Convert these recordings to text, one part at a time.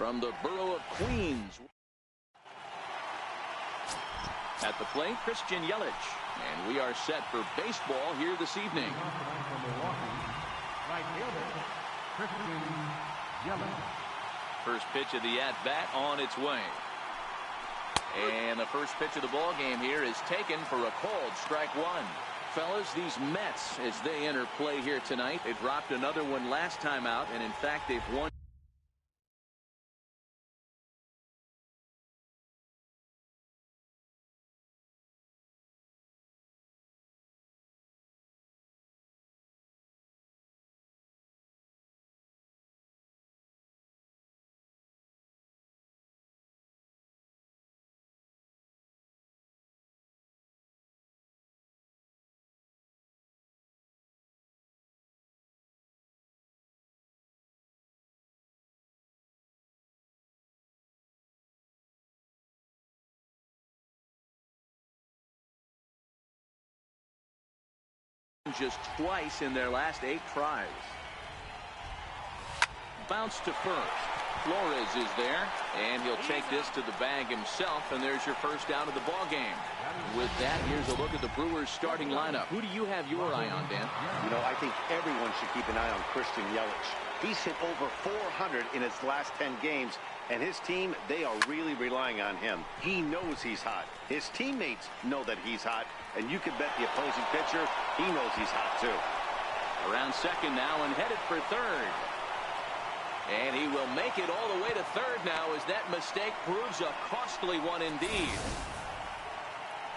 from the borough of Queens. At the plate, Christian Yelich. And we are set for baseball here this evening. First pitch of the at-bat on its way. And the first pitch of the ball game here is taken for a called strike one. Fellas, these Mets, as they enter play here tonight, they dropped another one last time out, and in fact, they've won. Just twice in their last 8 tries. Bounce to first. Flores is there, and he'll take this to the bag himself, and there's your first out of the ball game. With that, here's a look at the Brewers starting lineup. Who do you have your eye on, Dan? You know, I think everyone should keep an eye on Christian Yelich. He's hit over 400 in his last 10 games, and his team, they are really relying on him. He knows he's hot. His teammates know that he's hot, and you can bet the opposing pitcher, he knows he's hot too. Around second now and headed for third. And he will make it all the way to third now as that mistake proves a costly one indeed.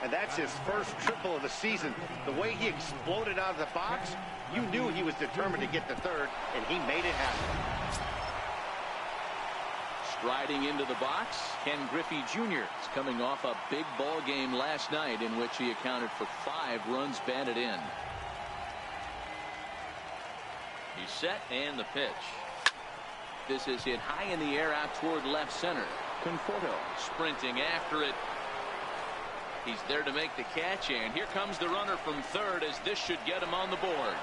And that's his first triple of the season. The way he exploded out of the box, you knew he was determined to get to third, and he made it happen. Striding into the box, Ken Griffey Jr. is coming off a big ball game last night in which he accounted for 5 runs batted in. He's set and the pitch. This is hit high in the air out toward left center. Conforto sprinting after it. He's there to make the catch, and here comes the runner from third as this should get him on the board.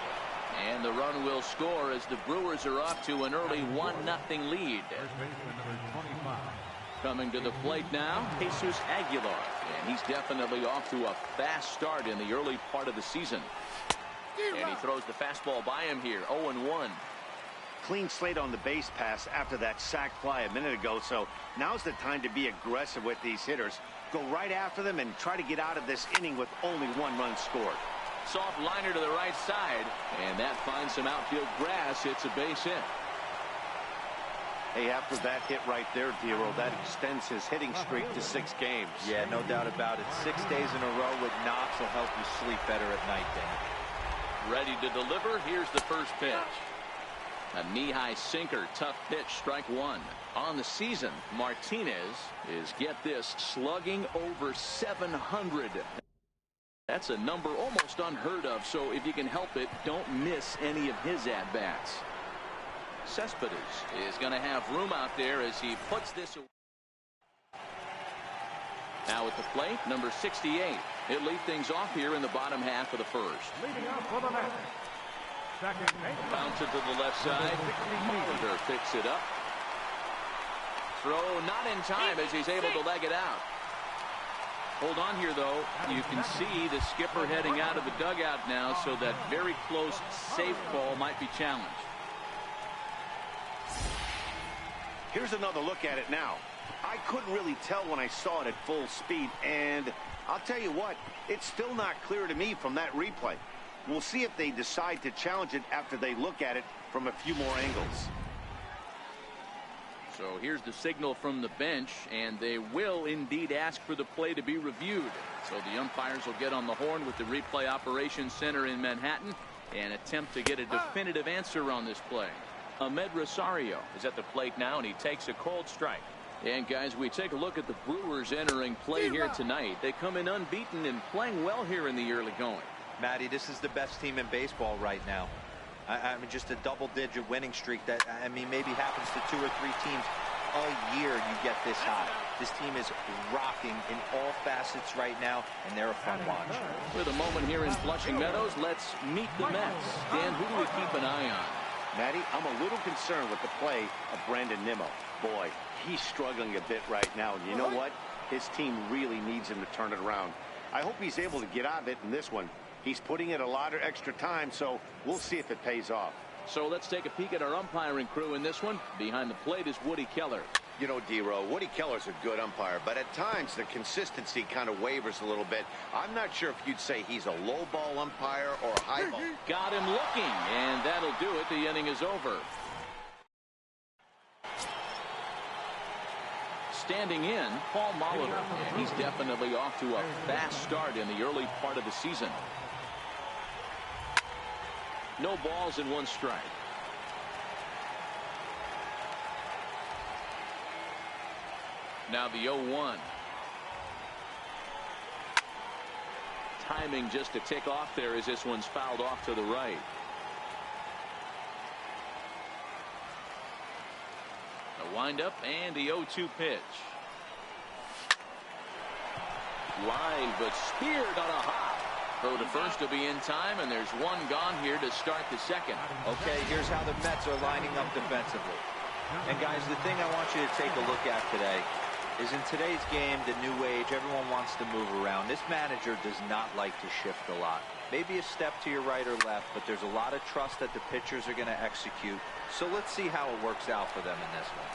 And the run will score as the Brewers are off to an early 1-0 lead. Coming to the plate now, Jesus Aguilar. And he's definitely off to a fast start in the early part of the season. And he throws the fastball by him here, 0-1. Clean slate on the base pass after that sac fly a minute ago, so now's the time to be aggressive with these hitters. Go right after them and try to get out of this inning with only 1 run scored. Soft liner to the right side, and that finds some outfield grass. It's a base hit. Hey, after that hit right there, Dero, that extends his hitting streak to 6 games. Yeah, no doubt about it. 6 days in a row with knocks will help you sleep better at night, Dan. Ready to deliver. Here's the first pitch. A knee-high sinker, tough pitch, strike one. On the season, Martinez is, get this, slugging over 700. That's a number almost unheard of, so if you can help it, don't miss any of his at-bats. Cespedes is going to have room out there as he puts this away. Now at the plate, number 68. He'll lead things off here in the bottom half of the first. Leading off for the Mets. Bounce it to the left side. Molitor picks it up. Throw not in time as he's able to leg it out. Hold on here, though. You can see the skipper heading out of the dugout now, so that very close safe ball might be challenged. Here's another look at it now. I couldn't really tell when I saw it at full speed, and I'll tell you what, it's still not clear to me from that replay. We'll see if they decide to challenge it after they look at it from a few more angles. So here's the signal from the bench, and they will indeed ask for the play to be reviewed. So the umpires will get on the horn with the replay operations center in Manhattan and attempt to get a definitive answer on this play. Ahmed Rosario is at the plate now, and he takes a cold strike. And guys, we take a look at the Brewers entering play here tonight. They come in unbeaten and playing well here in the early going. Matty, this is the best team in baseball right now. I mean, just a double-digit winning streak that, I mean, maybe happens to 2 or 3 teams a year you get this high. This team is rocking in all facets right now, and they're a fun watch. For the moment here in Flushing Meadows, let's meet the Mets. Dan, who do we keep an eye on? Matty, I'm a little concerned with the play of Brandon Nimmo. Boy, he's struggling a bit right now. And you know what? His team really needs him to turn it around. I hope he's able to get out of it in this one. He's putting in a lot of extra time, so we'll see if it pays off. So let's take a peek at our umpiring crew in this one. Behind the plate is Woody Keller. You know, D-Row, Woody Keller's a good umpire, but at times the consistency kind of wavers a little bit. I'm not sure if you'd say he's a low ball umpire or a high ball. Got him looking, and that'll do it. The inning is over. Standing in, Paul Molitor, and he's definitely off to a fast start in the early part of the season. No balls and one strike. Now the 0-1. Timing just to tick off there as this one's fouled off to the right. The windup and the 0-2 pitch. Line but speared on a hop. Throw to first to be in time, and there's one gone here to start the second. Okay, here's how the Mets are lining up defensively. And guys, the thing I want you to take a look at today is in today's game, the new age, everyone wants to move around. This manager does not like to shift a lot. Maybe a step to your right or left, but there's a lot of trust that the pitchers are going to execute. So let's see how it works out for them in this one.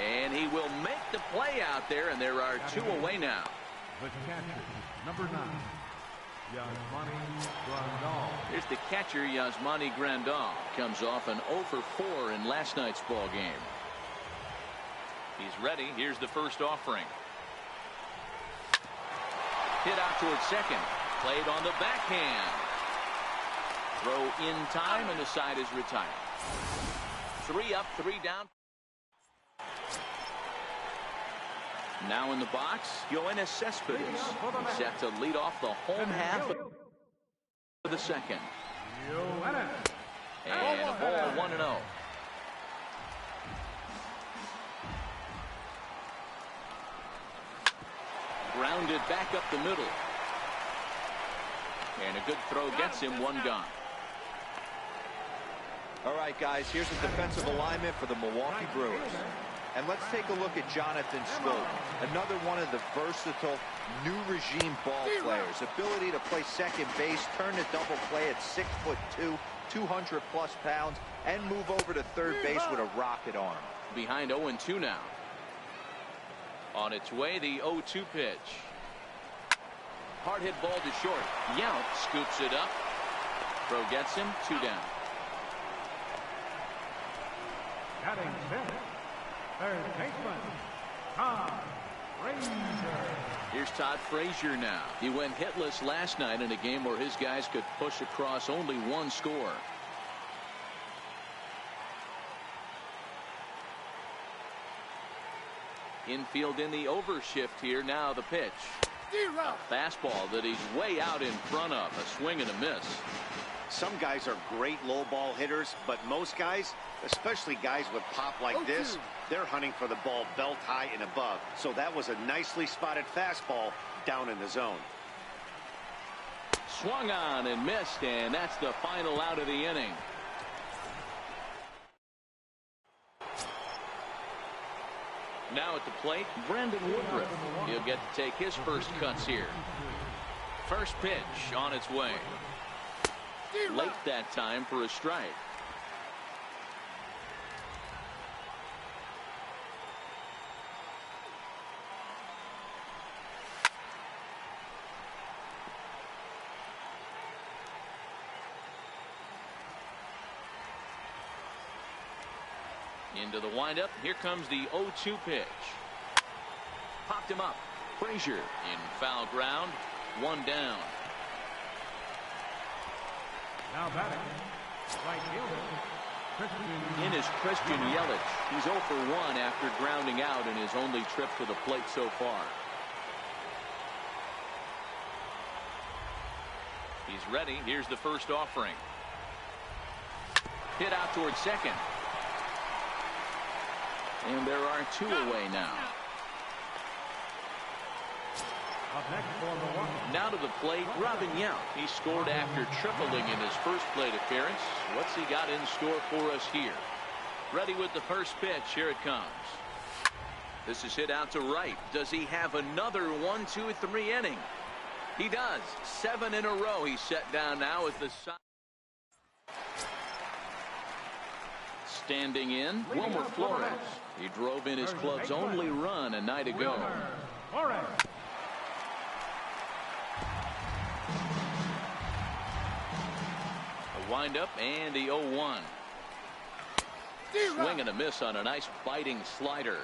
And he will make the play out there, and there are two away now. The catcher, number 9, Yasmani Grandal. Here's the catcher, Yasmani Grandal. Comes off an 0 for 4 in last night's ball game. He's ready. Here's the first offering. Hit out towards second. Played on the backhand. Throw in time, and the side is retired. 3 up, 3 down. Now in the box, Yoenis Cespedes. Set to lead off the home half of the second. And a ball 1-0. Grounded back up the middle. And a good throw gets him, one gone. All right, guys, here's a defensive alignment for the Milwaukee Brewers. And let's take a look at Jonathan Schoop, another one of the versatile new regime ball players. Ability to play second base, turn to double play at 6'2", 200+ pounds, and move over to third base with a rocket arm. Behind 0-2 now. On its way, the 0-2 pitch. Hard hit ball to short. Yount scoops it up. Throw gets him, 2 down. Batting fifth, third baseman, Todd Frazier. Here's Todd Frazier now. He went hitless last night in a game where his guys could push across only one score. Infield in the overshift here. Now the pitch. A fastball that he's way out in front of. A swing and a miss. Some guys are great low ball hitters, but most guys, especially guys with pop like this, they're hunting for the ball belt high and above. So that was a nicely spotted fastball down in the zone. Swung on and missed, and that's the final out of the inning. Now at the plate, Brandon Woodruff. He'll get to take his first cuts here. First pitch on its way. Late that time for a strike. Into the windup. Here comes the 0-2 pitch. Popped him up. Frazier in foul ground. 1 down. Now batting, right fielder, Christian. In is Christian Yelich. He's 0 for 1 after grounding out in his only trip to the plate so far. He's ready. Here's the first offering. Hit out towards second. And there are 2 away now. Up next for Milwaukee. Now to the plate, Robin Yount. He scored after tripling in his first plate appearance. What's he got in store for us here? Ready with the first pitch. Here it comes. This is hit out to right. Does he have another 1, 2, 3 inning? He does. 7 in a row. He's set down now as the side. Standing in, Wilmer Flores. He drove in his club's only run a night ago. A windup and the 0-1. Swing and a miss on a nice biting slider.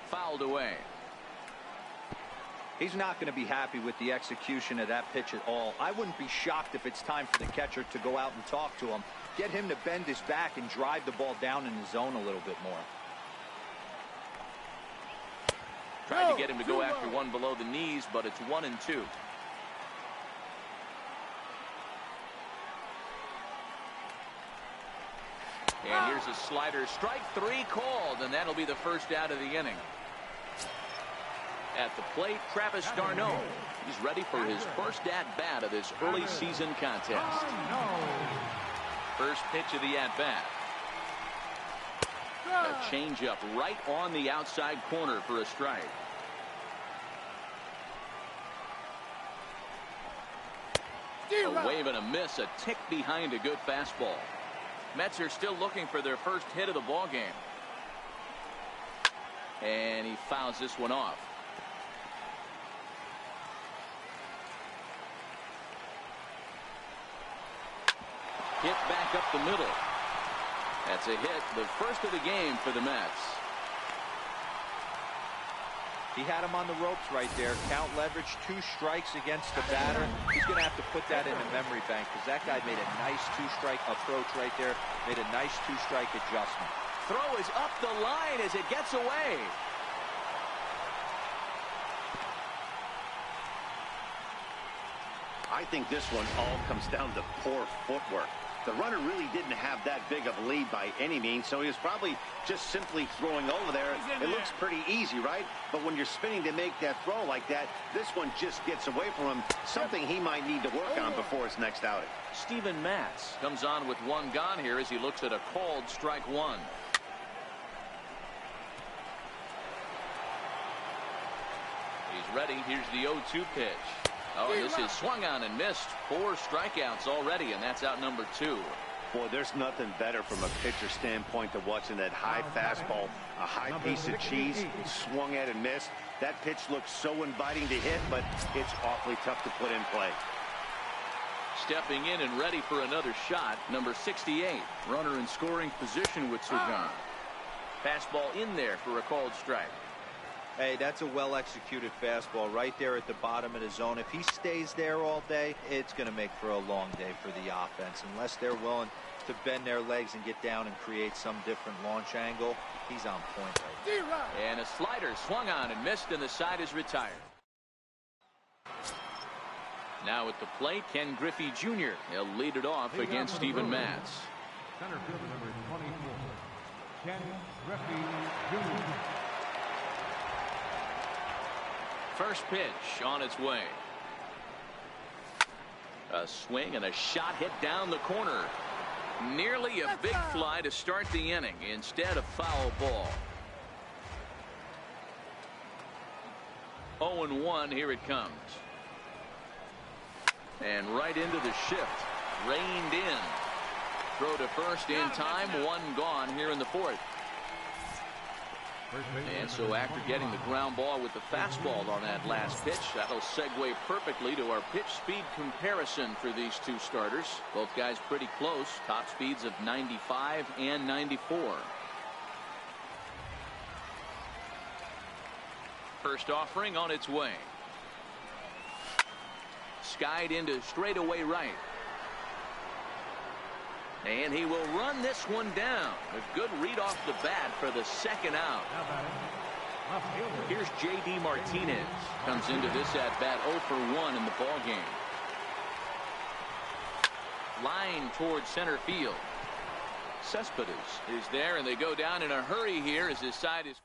Fouled away. He's not going to be happy with the execution of that pitch at all. I wouldn't be shocked if it's time for the catcher to go out and talk to him. Get him to bend his back and drive the ball down in the zone a little bit more. Tried to get him to go after one below the knees, but it's 1-2. And here's a slider. Strike 3 called, and that'll be the first out of the inning. At the plate, Travis d'Arnaud. He's ready for his first at-bat of this early season contest. First pitch of the at-bat. A changeup right on the outside corner for a strike. A wave and a miss, a tick behind a good fastball. Mets are still looking for their first hit of the ball game. And he fouls this one off. Hit back up the middle. That's a hit, the first of the game for the Mets. He had him on the ropes right there. Count leverage, 2 strikes against the batter. He's going to have to put that in the memory bank because that guy made a nice 2-strike approach right there. Made a nice 2-strike adjustment. Throw is up the line as it gets away. I think this one all comes down to poor footwork. The runner really didn't have that big of a lead by any means, so he was probably just simply throwing over there. It looks pretty easy, right? But when you're spinning to make that throw like that, this one just gets away from him. Something he might need to work on before his next outing. Steven Matz comes on with 1 gone here as he looks at a called strike 1. He's ready. Here's the 0-2 pitch. Oh, this is swung on and missed. 4 strikeouts already, and that's out number 2. Boy, there's nothing better from a pitcher standpoint than watching that high fastball, a high piece of cheese, swung at and missed. That pitch looks so inviting to hit, but it's awfully tough to put in play. Stepping in and ready for another shot, number 68. Runner in scoring position with Surgan. Fastball in there for a called strike. Hey, that's a well-executed fastball right there at the bottom of the zone. If he stays there all day, it's going to make for a long day for the offense. Unless they're willing to bend their legs and get down and create some different launch angle, he's on point right there. And a slider swung on and missed, and the side is retired. Now at the plate, Ken Griffey Jr. He'll lead it off against Steven Matz. Center fielder number 24, Ken Griffey Jr. First pitch on its way. A swing and a shot hit down the corner. Nearly a big fly to start the inning. Instead, a foul ball. 0-1. Here it comes. And right into the shift. Reined in. Throw to first in time. 1 gone here in the 4th. And so after getting the ground ball with the fastball on that last pitch, that'll segue perfectly to our pitch speed comparison for these 2 starters. Both guys pretty close. Top speeds of 95 and 94. First offering on its way. Skied into straightaway right. And he will run this one down. A good read off the bat for the 2nd out. Here's J.D. Martinez. Comes into this at-bat 0 for 1 in the ballgame. Line towards center field. Cespedes is there, and they go down in a hurry here as his side is.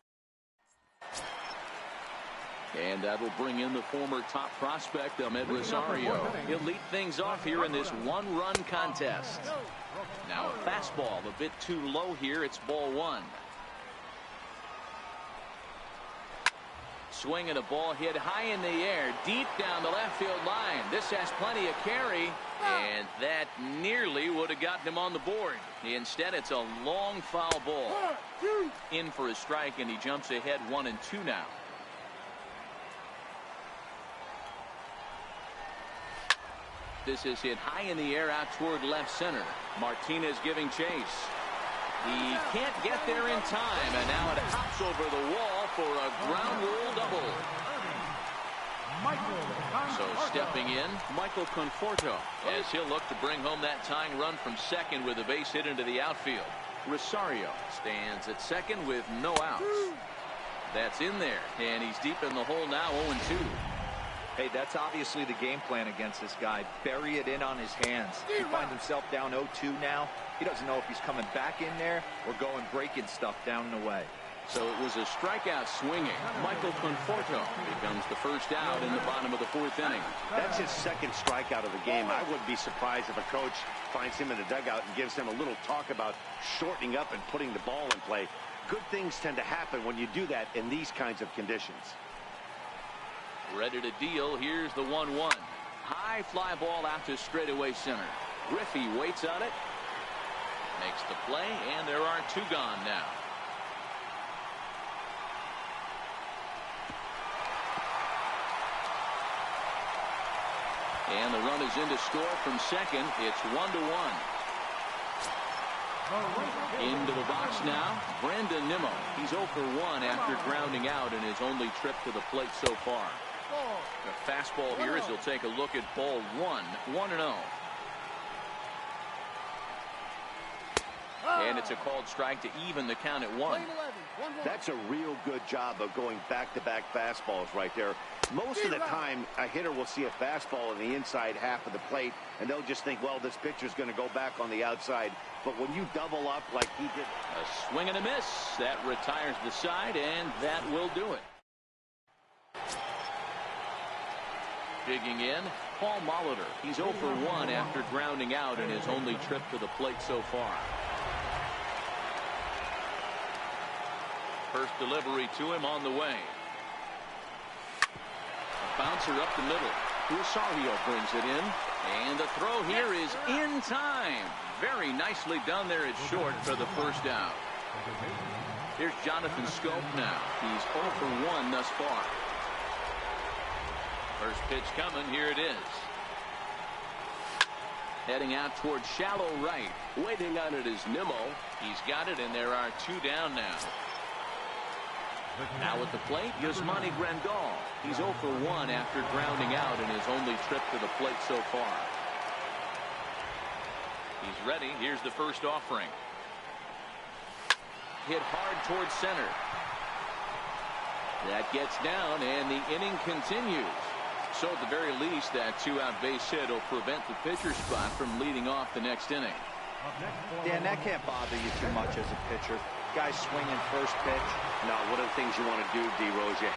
And that'll bring in the former top prospect, Ahmed Rosario. He'll lead things off here in this one-run contest. Now a fastball a bit too low here. It's ball one. Swing and a ball hit high in the air, deep down the left field line. This has plenty of carry, and that nearly would have gotten him on the board. Instead, it's a long foul ball. In for a strike, and he jumps ahead 1-2 now. This is hit high in the air out toward left center. Martinez giving chase. He can't get there in time, and now it hops over the wall for a ground rule double. So stepping in, Michael Conforto, as he'll look to bring home that tying run from second with a base hit into the outfield. Rosario stands at second with no outs. That's in there, and he's deep in the hole now, 0-2. Hey, that's obviously the game plan against this guy. Bury it in on his hands. He finds himself down 0-2 now. He doesn't know if he's coming back in there or going breaking stuff down and away. So it was a strikeout swinging. Michael Conforto becomes the first out in the bottom of the fourth inning. That's his second strikeout of the game. I wouldn't be surprised if a coach finds him in the dugout and gives him a little talk about shortening up and putting the ball in play. Good things tend to happen when you do that in these kinds of conditions. Ready to deal. Here's the 1-1. High fly ball out to straightaway center. Griffey waits on it. Makes the play, and there are two gone now. And the run is in to score from second. It's 1-1. Into the box now, Brandon Nimmo. He's 0 for 1 after grounding out in his only trip to the plate so far. The fastball here as he'll take a look at ball 1, 1-0. And it's a called strike to even the count at 1. That's a real good job of going back-to-back fastballs right there. Most of the time, a hitter will see a fastball in the inside half of the plate, and they'll just think, well, this pitcher's going to go back on the outside. But when you double up like he did. A swing and a miss. That retires the side, and that will do it. Digging in, Paul Molitor. He's 0 for 1 after grounding out in his only trip to the plate so far. First delivery to him on the way. A bouncer up the middle. Rosario brings it in. And the throw here is in time. Very nicely done there at short for the first out. Here's Jonathan Scope now. He's 0 for 1 thus far. First pitch coming. Here it is. Heading out towards shallow right. Waiting on it is Nimmo. He's got it, and there are two down now. Now at the plate, Yasmani Grandal. He's 0 for 1 after grounding out in his only trip to the plate so far. He's ready. Here's the first offering. Hit hard towards center. That gets down, and the inning continues. So at the very least, that two-out base hit will prevent the pitcher spot from leading off the next inning. Dan, that can't bother you too much as a pitcher. Guy swinging first pitch. No, one of the things you want to do, D-Rose, you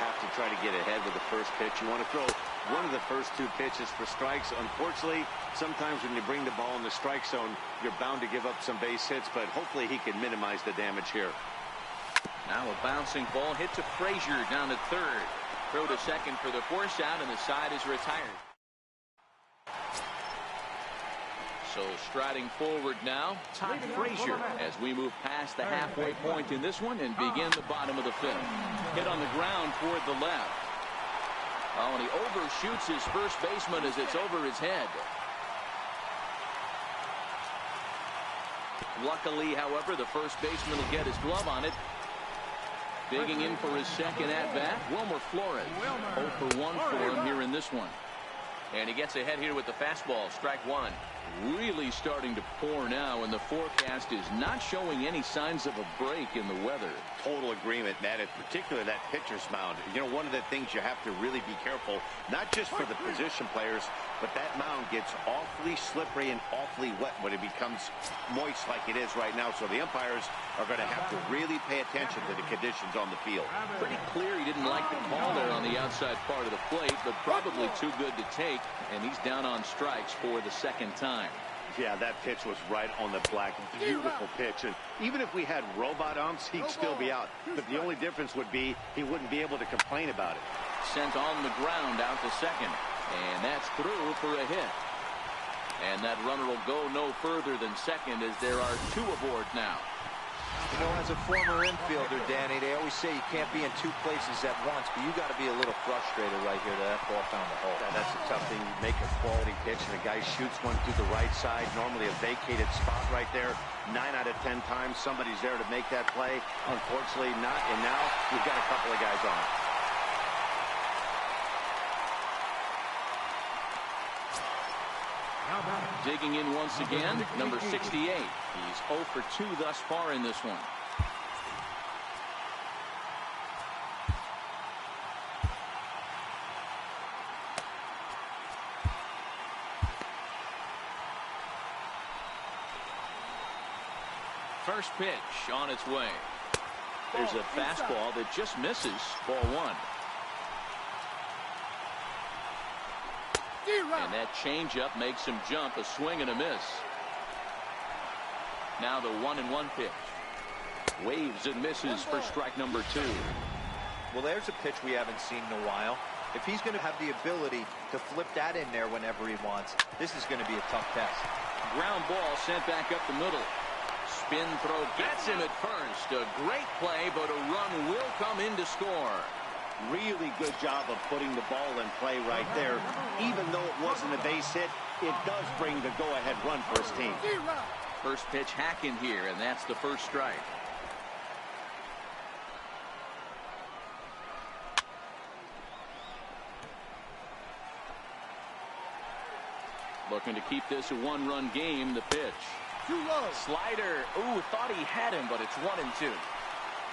have to try to get ahead with the first pitch. You want to throw one of the first two pitches for strikes. Unfortunately, sometimes when you bring the ball in the strike zone, you're bound to give up some base hits, but hopefully he can minimize the damage here. Now a bouncing ball hit to Frazier down at third. Throw to second for the force out, and the side is retired. So striding forward now, Todd Frazier as we move past the halfway point in this one and begin the bottom of the fifth. Hit on the ground toward the left. Oh, and he overshoots his first baseman as it's over his head. Luckily, however, the first baseman will get his glove on it. Digging in for his second at-bat, Wilmer Flores. 0 for 1 for him here in this one. And he gets ahead here with the fastball, strike one. Really starting to pour now, and the forecast is not showing any signs of a break in the weather. Total agreement, Matt, in particular that pitcher's mound. You know, one of the things you have to really be careful, not just for the position players, but that mound gets awfully slippery and awfully wet when it becomes moist like it is right now. So the umpires are going to have to really pay attention to the conditions on the field. Pretty clear he didn't like the call there on the outside part of the plate, but probably too good to take, and he's down on strikes for the second time. Yeah, that pitch was right on the black. Beautiful pitch. And even if we had robot umps, he'd still be out. But the only difference would be he wouldn't be able to complain about it. Sent on the ground out to second. And that's through for a hit. And that runner will go no further than second as there are two aboard now. You know, as a former infielder, Danny, they always say you can't be in two places at once, but you got to be a little frustrated right here that ball found the hole. Yeah, that's a tough thing. You make a quality pitch, and the guy shoots one through the right side, normally a vacated spot right there. 9 out of 10 times, somebody's there to make that play. Unfortunately, not, and now we've got a couple of guys on. Digging in once again, number 68. He's 0 for 2 thus far in this one. First pitch on its way. There's a fastball that just misses. Ball 1. And that changeup makes him jump. A swing and a miss. Now the 1-1 pitch. Waves and misses for strike number 2. Well, there's a pitch we haven't seen in a while. If he's going to have the ability to flip that in there whenever he wants, this is going to be a tough test. Ground ball sent back up the middle. Spin throw gets him at first. A great play, but a run will come in to score. Really good job of putting the ball in play right there. Even though it wasn't a base hit, it does bring the go-ahead run for his team. First pitch hacking here, and that's the first strike. Looking to keep this a one-run game. The pitch. Too low. Slider. Ooh, thought he had him, but it's 1-2.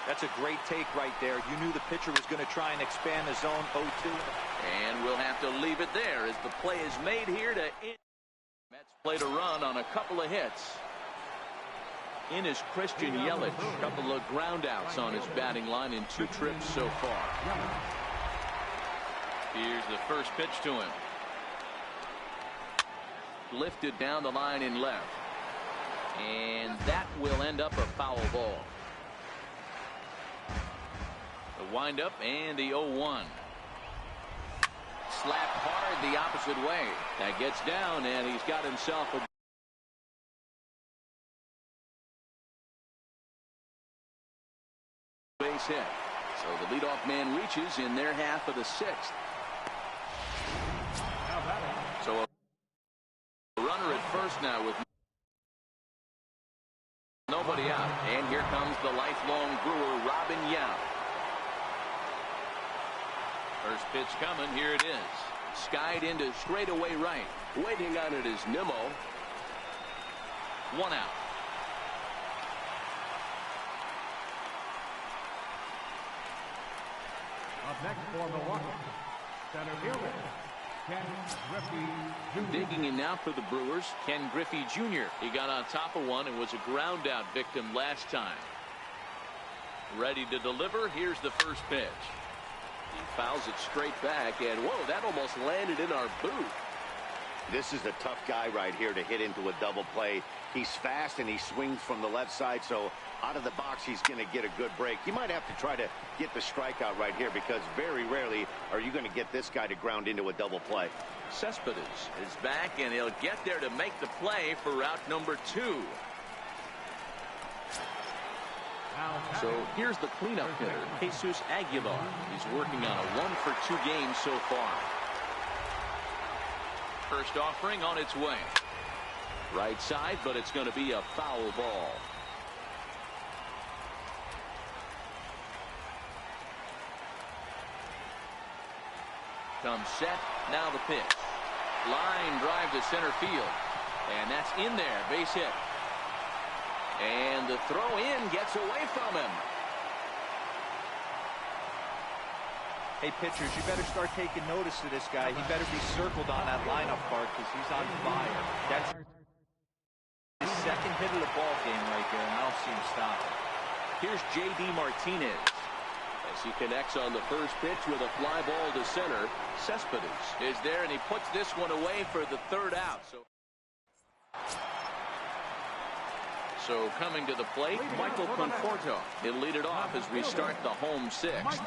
That's a great take right there. You knew the pitcher was going to try and expand the zone 0-2. And we'll have to leave it there as the play is made here to end. Mets played a run on a couple of hits. In is Christian Yelich. A couple of ground outs on his batting line in 2 trips so far. Here's the first pitch to him. Lifted down the line in left. And that will end up a foul ball. The windup and the 0-1. Slapped hard the opposite way. That gets down, and he's got himself a base hit. So the leadoff man reaches in their half of the 6th. So a runner at first now with nobody out. And here comes the lifelong Brewer, Robin Yount. First pitch coming. Here it is. Skied into straightaway right. Waiting on it is Nimmo. 1 out. Up next for Milwaukee, center fielder Ken Griffey Jr. Digging in now for the Brewers, Ken Griffey Jr. He got on top of one and was a ground out victim last time. Ready to deliver. Here's the first pitch. He fouls it straight back, and whoa, that almost landed in our boot. This is a tough guy right here to hit into a double play. He's fast and he swings from the left side, so out of the box he's going to get a good break. You might have to try to get the strikeout right here because very rarely are you going to get this guy to ground into a double play. Cespedes is back, and he'll get there to make the play for route number 2. So here's the cleanup hitter, Jesus Aguilar. He's working on a 1 for 2 game so far. First offering on its way. Right side, but it's going to be a foul ball. Comes set. Now the pitch. Line drive to center field. And that's in there. Base hit. And the throw in gets away from him. Hey, pitchers, you better start taking notice of this guy. He better be circled on that lineup card because he's on fire. That's his second hit of the ball game right there, and I don't see him stopping. Here's J.D. Martinez as he connects on the first pitch with a fly ball to center. Cespedes is there, and he puts this one away for the third out. So coming to the plate, Michael Conforto. He'll lead it off as we start the home sixth.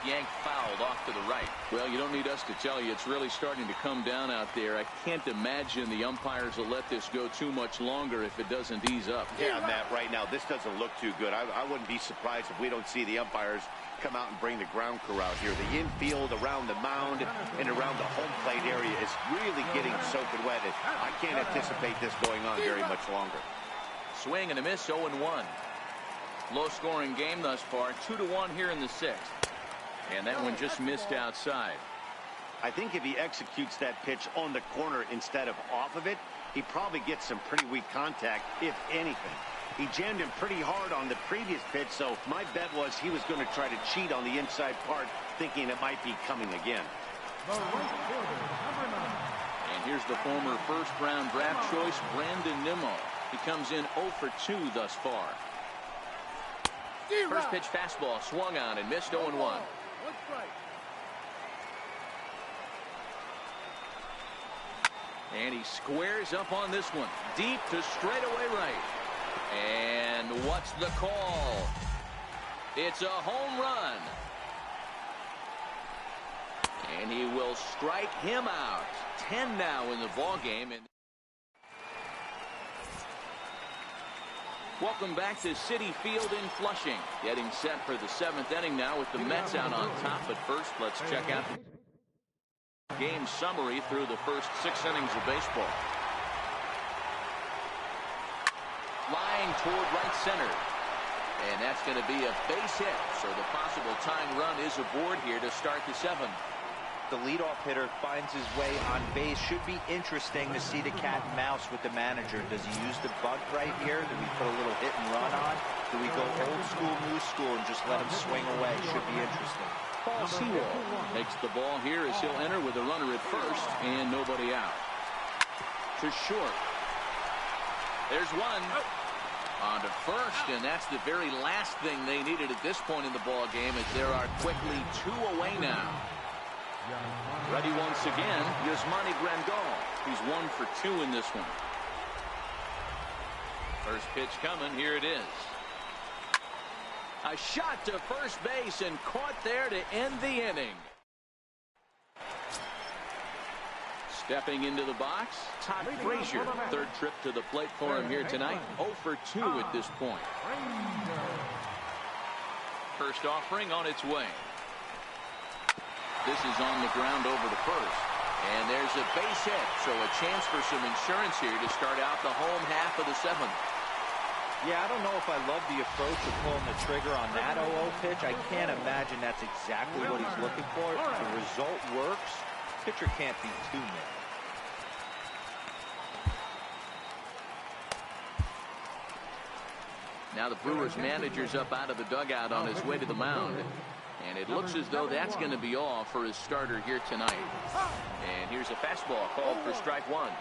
Yanked fouled off to the right. Well, you don't need us to tell you it's really starting to come down out there. I can't imagine the umpires will let this go too much longer if it doesn't ease up. Yeah, Matt, right now this doesn't look too good. I wouldn't be surprised if we don't see the umpires come out and bring the ground crew out here. The infield around the mound and around the home plate area is really getting soaking wet. I can't anticipate this going on very much longer. Swing and a miss, 0-1. Low scoring game thus far, 2-1 here in the sixth. And that one just missed outside. I think if he executes that pitch on the corner instead of off of it, he probably gets some pretty weak contact, if anything. He jammed him pretty hard on the previous pitch, so my bet was he was going to try to cheat on the inside part, thinking it might be coming again. And here's the former first-round draft choice, Brandon Nimmo. He comes in 0 for 2 thus far. First pitch fastball swung on and missed, 0-1. And he squares up on this one. Deep to straightaway right. And what's the call? It's a home run. And he will strike him out. 10 now in the ball game. And welcome back to Citi Field in Flushing. Getting set for the 7th inning now with the Mets out on top. But first, let's check out the game summary through the first 6 innings of baseball. Flying toward right center. And that's going to be a base hit. So the possible tying run is aboard here to start the 7th. The leadoff hitter finds his way on base. Should be interesting to see the cat and mouse with the manager. Does he use the bunt right here? Do we put a little hit and run on? Do we go old school, new school, and just let him swing away? Should be interesting. Paul Sewell takes the ball here as he'll enter with a runner at first and nobody out. To short. There's one. On to first, and that's the very last thing they needed at this point in the ball game, as there are quickly 2 away now. Ready once again, Yasmani Grandal. He's 1 for 2 in this one. First pitch coming, here it is. A shot to first base and caught there to end the inning. Stepping into the box, Todd Frazier. Third trip to the plate for him here tonight. 0 for 2 at this point. First offering on its way. This is on the ground over to first. And there's a base hit, so a chance for some insurance here to start out the home half of the 7th. Yeah, I don't know if I love the approach of pulling the trigger on that 0-0 pitch. I can't imagine that's exactly what he's looking for. If the result works, pitcher can't be too mad. Now the Brewers manager's up out of the dugout on his way to the mound. And it looks as though that's going to be all for his starter here tonight. And here's a fastball called for strike 1.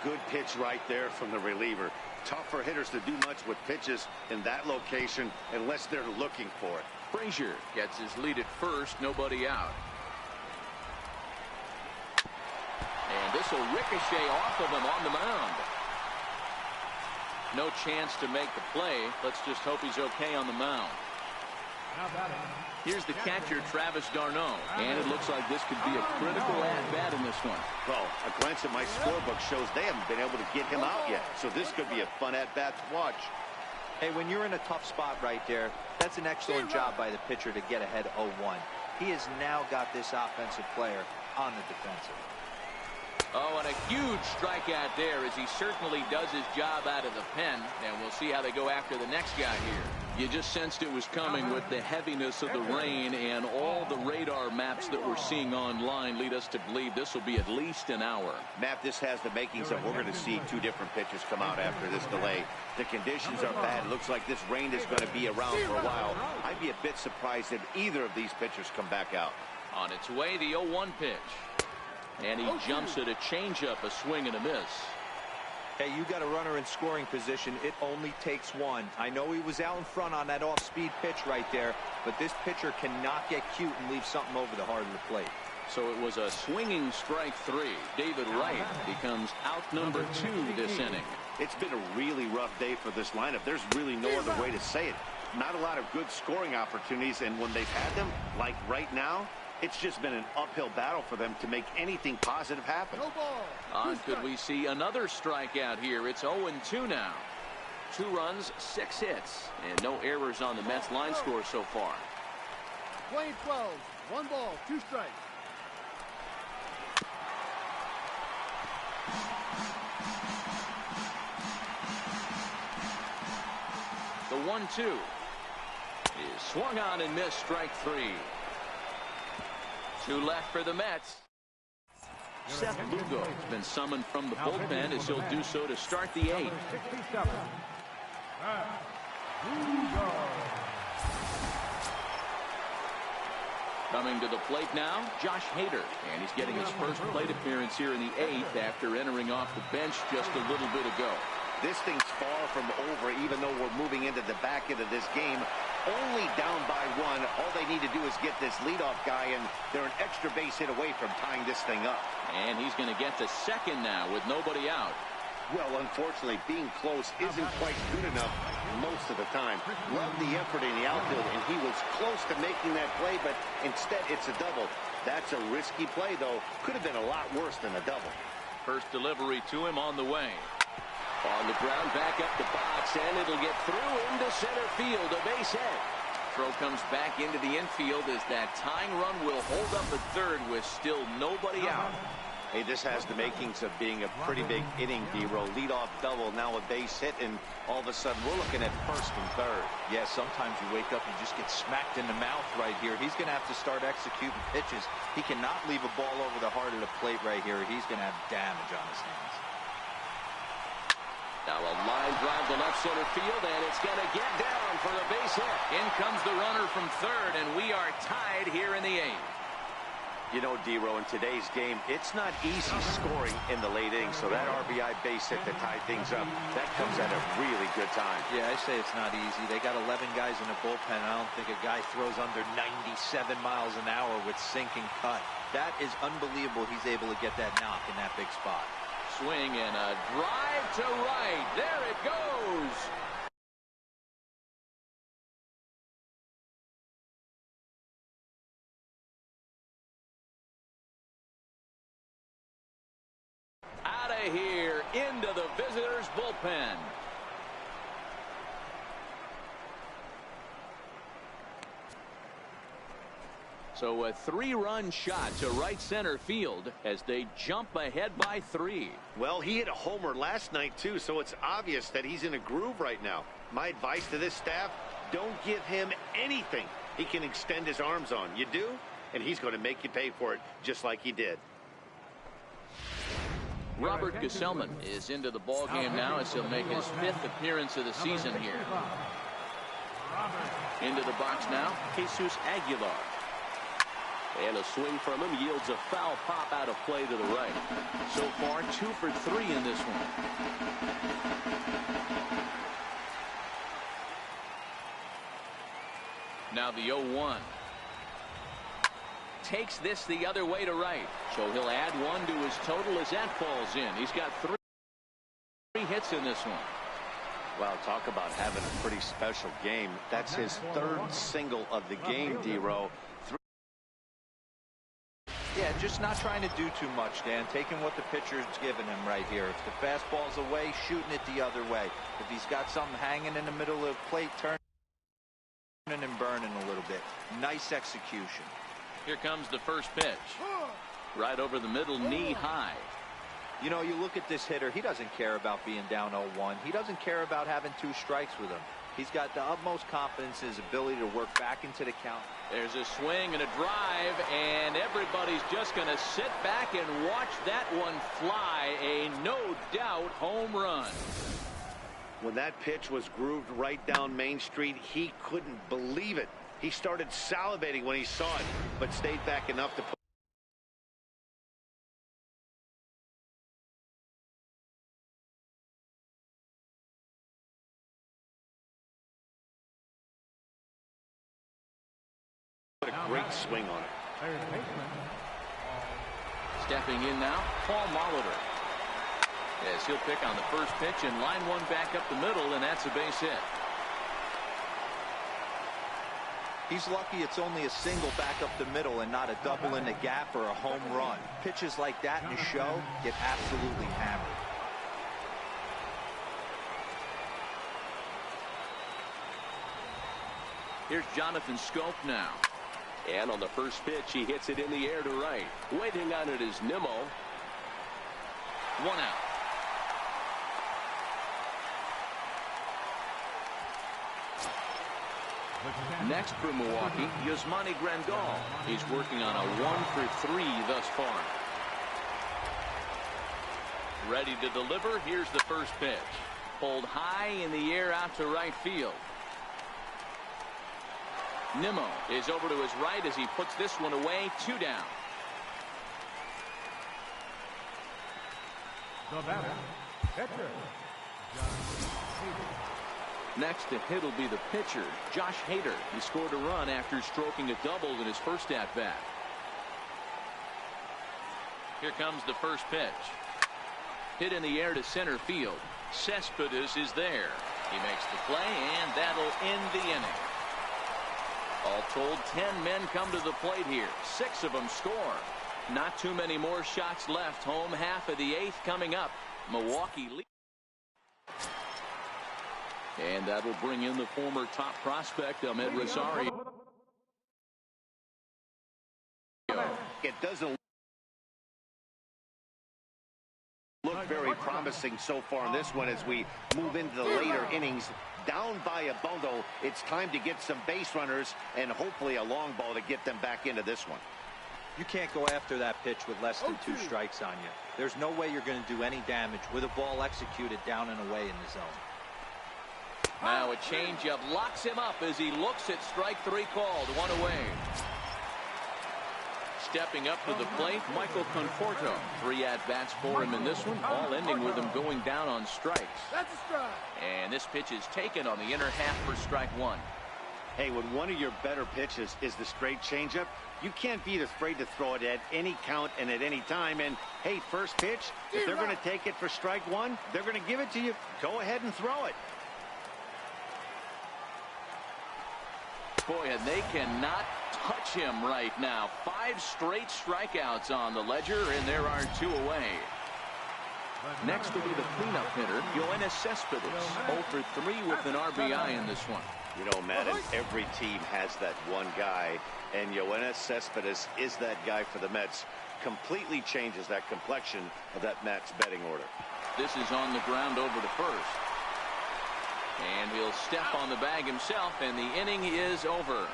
Good pitch right there from the reliever. Tough for hitters to do much with pitches in that location unless they're looking for it. Frazier gets his lead at first, nobody out. And this will ricochet off of him on the mound. No chance to make the play. Let's just hope he's okay on the mound. Here's the catcher, Travis d'Arnaud. And it looks like this could be a critical at-bat in this one. Well, a glance at my scorebook shows they haven't been able to get him out yet. So this could be a fun at-bat to watch. Hey, when you're in a tough spot right there, that's an excellent job by the pitcher to get ahead 0-1. He has now got this offensive player on the defensive. Oh, and a huge strikeout there, as he certainly does his job out of the pen. And we'll see how they go after the next guy here. You just sensed it was coming with the heaviness of the rain, and all the radar maps that we're seeing online lead us to believe this will be at least an hour. Matt, this has the makings of we're going to see two different pitchers come out after this delay. The conditions are bad. It looks like this rain is going to be around for a while. I'd be a bit surprised if either of these pitchers come back out. On its way, the 0-1 pitch. And he jumps at a changeup, a swing and a miss. Hey, you got a runner in scoring position. It only takes one. I know he was out in front on that off-speed pitch right there, but this pitcher cannot get cute and leave something over the heart of the plate. So it was a swinging strike 3. David Wright becomes out number 2 this inning. It's been a really rough day for this lineup. There's really no other way to say it. Not a lot of good scoring opportunities, and when they've had them, like right now, it's just been an uphill battle for them to make anything positive happen. Could we see another strikeout here? It's 0-2 now. 2 runs, 6 hits, and no errors on the Mets line score so far. Play 12, 1 ball, 2 strikes. The 1-2 is swung on and missed, strike 3. 2 left for the Mets. Seth Lugo has been summoned from the bullpen as he'll do so to start the 8th. Coming to the plate now, Josh Hader, and he's getting his first plate appearance here in the 8th after entering off the bench just a little bit ago. This thing's far from over, even though we're moving into the back end of this game. Only down by 1. All they need to do is get this leadoff guy, and they're an extra base hit away from tying this thing up. And he's going to get to second now with nobody out. Well, unfortunately, being close isn't quite good enough most of the time. Love the effort in the outfield, and he was close to making that play, but instead it's a double. That's a risky play, though. Could have been a lot worse than a double. First delivery to him on the way. On the ground, back up the box, and it'll get through into center field, a base hit. Throw comes back into the infield as that tying run will hold up at third with still nobody out. Hey, this has the makings of being a pretty big inning, D-Row. Leadoff double, now a base hit, and all of a sudden we're looking at first and third. Yeah, sometimes you wake up and just get smacked in the mouth right here. He's going to have to start executing pitches. He cannot leave a ball over the heart of the plate right here. He's going to have damage on his hands. Now a line drive to left center field, and it's going to get down for a base hit. In comes the runner from third, and we are tied here in the 8th. You know, D-Row, in today's game, it's not easy scoring in the late innings, so that RBI base hit to tie things up, that comes at a really good time. Yeah, I say it's not easy. They got 11 guys in the bullpen. I don't think a guy throws under 97 miles an hour with sinking cut. That is unbelievable. He's able to get that knock in that big spot. Swing and a drive to right. There it goes. Out of here into the visitors' bullpen. So a 3-run shot to right center field as they jump ahead by 3. Well, he hit a homer last night, too, so it's obvious that he's in a groove right now. My advice to this staff, don't give him anything he can extend his arms on. You do, and he's going to make you pay for it, just like he did. Robert Gesellman is into the ballgame now as he'll make his 5th appearance of the season here. Into the box now, Jesus Aguilar. And a swing from him yields a foul pop out of play to the right. So far, 2 for 3 in this one. Now the 0-1. Takes this the other way to right. So he'll add 1 to his total as that falls in. He's got 3 hits in this one. Well, talk about having a pretty special game. That's his 3rd single of the game, D-Row. Yeah, just not trying to do too much, Dan. Taking what the pitcher's giving him right here. If the fastball's away, shooting it the other way. If he's got something hanging in the middle of the plate, turning and burning a little bit. Nice execution. Here comes the first pitch. Right over the middle, knee high. You know, you look at this hitter, he doesn't care about being down 0-1. He doesn't care about having 2 strikes with him. He's got the utmost confidence in his ability to work back into the count. There's a swing and a drive, and everybody's just going to sit back and watch that one fly. A no-doubt home run. When that pitch was grooved right down Main Street, he couldn't believe it. He started salivating when he saw it, but stayed back enough to put a great swing on it. Stepping in now, Paul Molitor. As he'll pick on the first pitch and line one back up the middle, and that's a base hit. He's lucky it's only a single back up the middle and not a double in the gap or a home run. Pitches like that in the show get absolutely hammered. Here's Jonathan Scope now. And on the first pitch, he hits it in the air to right. Waiting on it is Nimmo. 1 out. Next for Milwaukee, Yasmani Grandal. He's working on a 1-for-3 thus far. Ready to deliver. Here's the first pitch. Pulled high in the air out to right field. Nimmo is over to his right as he puts this one away. 2 down. The batter, pitcher, Next to hit will be the pitcher, Josh Hader. He scored a run after stroking a double in his first at-bat. Here comes the first pitch. Hit in the air to center field. Cespedes is there. He makes the play, and that'll end the inning. All told, 10 men come to the plate here. 6 of them score. Not too many more shots left. Home half of the 8th coming up. Milwaukee leads. And that will bring in the former top prospect, Ahmed Rosario. It doesn't look very promising so far in this one as we move into the later innings. Down by a bundle, it's time to get some base runners and hopefully a long ball to get them back into this one. You can't go after that pitch with less than 2 strikes on you. There's no way you're going to do any damage with a ball executed down and away in the zone. Now a changeup locks him up as he looks at strike 3 called. 1 away. Stepping up to the plate, Michael Conforto. 3 at-bats for him in this one, all ending with him going down on strikes. That's a strike. And this pitch is taken on the inner half for strike 1. Hey, when one of your better pitches is the straight changeup, you can't be afraid to throw it at any count and at any time. And, hey, first pitch, if they're going to take it for strike 1, they're going to give it to you. Go ahead and throw it. Boy, and they cannot touch him right now. 5 straight strikeouts on the ledger, and there are 2 away. Next will be the cleanup hitter, Yoenis Cespedes. 0 for 3 with an RBI in this one. You know, Madden, every team has that one guy, and Yoenis Cespedes is that guy for the Mets. Completely changes that complexion of that Mets betting order. This is on the ground over to first. And he'll step on the bag himself, and the inning is over.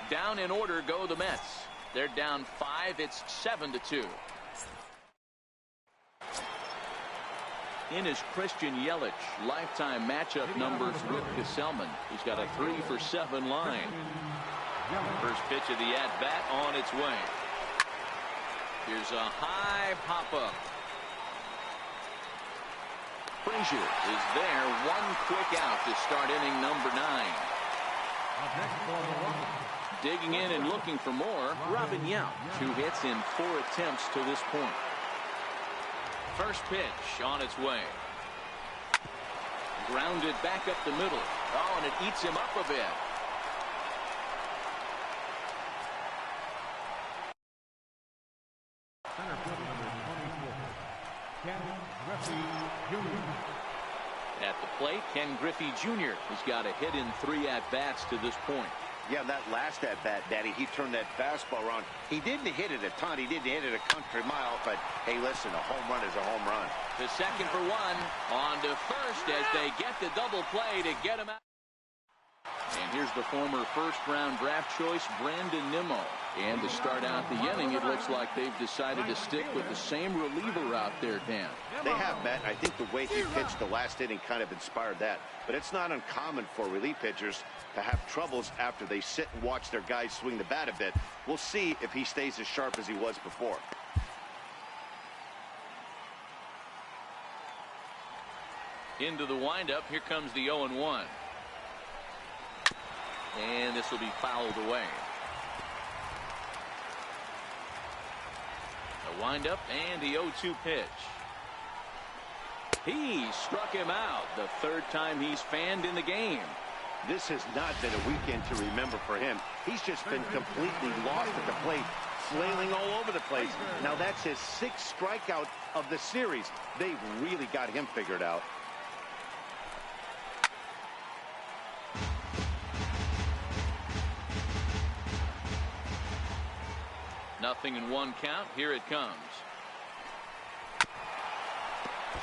Down in order go the Mets. They're down 5. It's 7-2. In is Christian Yelich. Lifetime matchup numbers with Gesellman. He's got a 3-for-7 line. First pitch of the at-bat on its way. Here's a high pop-up. Frazier is there. 1 quick out to start inning number 9. Digging in and looking for more, Robin Yount. 2 hits in 4 attempts to this point. First pitch on its way. Grounded back up the middle. Oh, and it eats him up a bit. center field number 24, Ken Griffey Jr. At the plate, Ken Griffey Jr. has got a hit in 3 at-bats to this point. Yeah, that last at-bat, Daddy, he turned that fastball around. He didn't hit it a ton. He didn't hit it a country mile. But, hey, listen, a home run is a home run. The second for 1. On to first as they get the double play to get him out. here's the former first-round draft choice, Brandon Nimmo. And to start out the inning, it looks like they've decided to stick with the same reliever out there, Dan. They have, Matt. I think the way he pitched the last inning kind of inspired that. But it's not uncommon for relief pitchers to have troubles after they sit and watch their guys swing the bat a bit. We'll see if he stays as sharp as he was before. Into the windup. Here comes the 0-1. And this will be fouled away. The windup and the 0-2 pitch. He struck him out. The third time he's fanned in the game. This has not been a weekend to remember for him. He's just been completely lost at the plate, flailing all over the place. Now that's his 6th strikeout of the series. They've really got him figured out. Nothing in 1 count. Here it comes.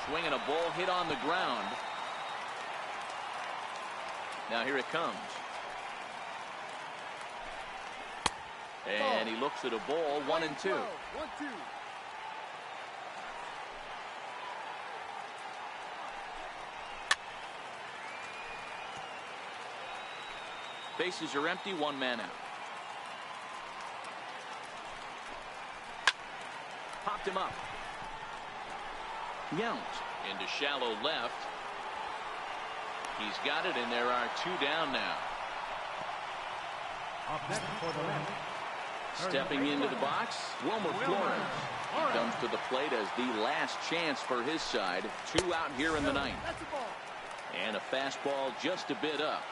Swinging a ball hit on the ground. Now here it comes. And he looks at a ball, 1-2. 1-2. Bases are empty, 1 man out. Popped him up. Yount into shallow left. He's got it, and there are 2 down now. Up next for the Mets. Stepping into the box, Wilmer Flores. He comes to the plate as the last chance for his side. 2 out here in the 9th. That's a ball. And a fastball just a bit up.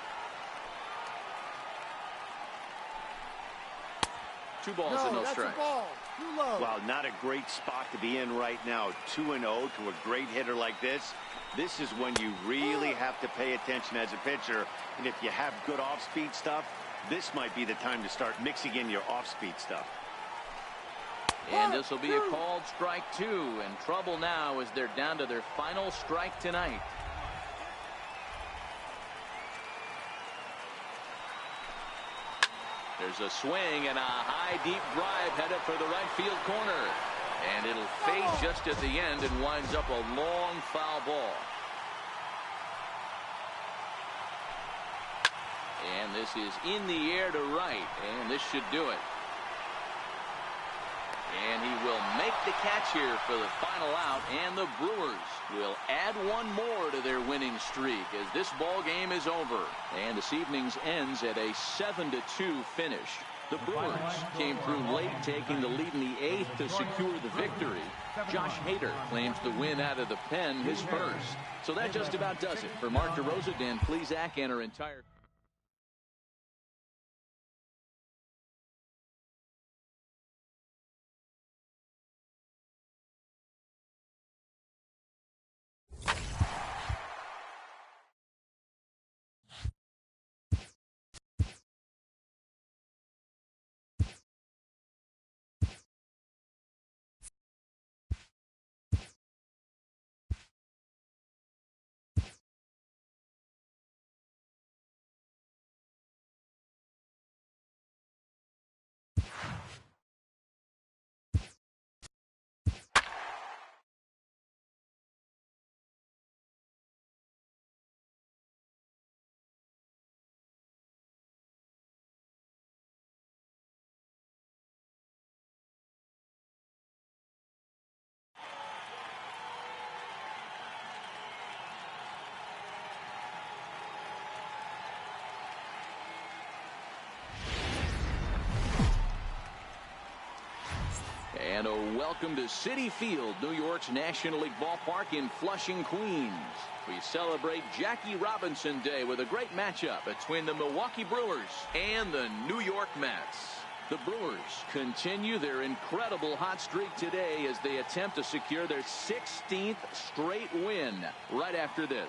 2 balls and no that's strikes. a ball. Too low. Well, not a great spot to be in right now. 2-0 to a great hitter like this. This is when you really have to pay attention as a pitcher. And if you have good off-speed stuff, this might be the time to start mixing in your off-speed stuff. And this will be a called strike 2. And trouble now as they're down to their final strike tonight. There's a swing and a high deep drive headed for the right field corner. And it'll fade just at the end and winds up a long foul ball. And this is in the air to right. And this should do it. And he will make the catch here for the final out. And the Brewers will add 1 more to their winning streak as this ball game is over. And this evening's ends at a 7-2 finish. The Brewers came through late, taking the lead in the 8th to secure the victory. Josh Hader claims the win out of the pen, his first. So that just about does it. For Mark DeRosa, Dan Plesac, and our entire... And a welcome to Citi Field, New York's National League ballpark in Flushing, Queens. We celebrate Jackie Robinson Day with a great matchup between the Milwaukee Brewers and the New York Mets. The Brewers continue their incredible hot streak today as they attempt to secure their 16th straight win right after this.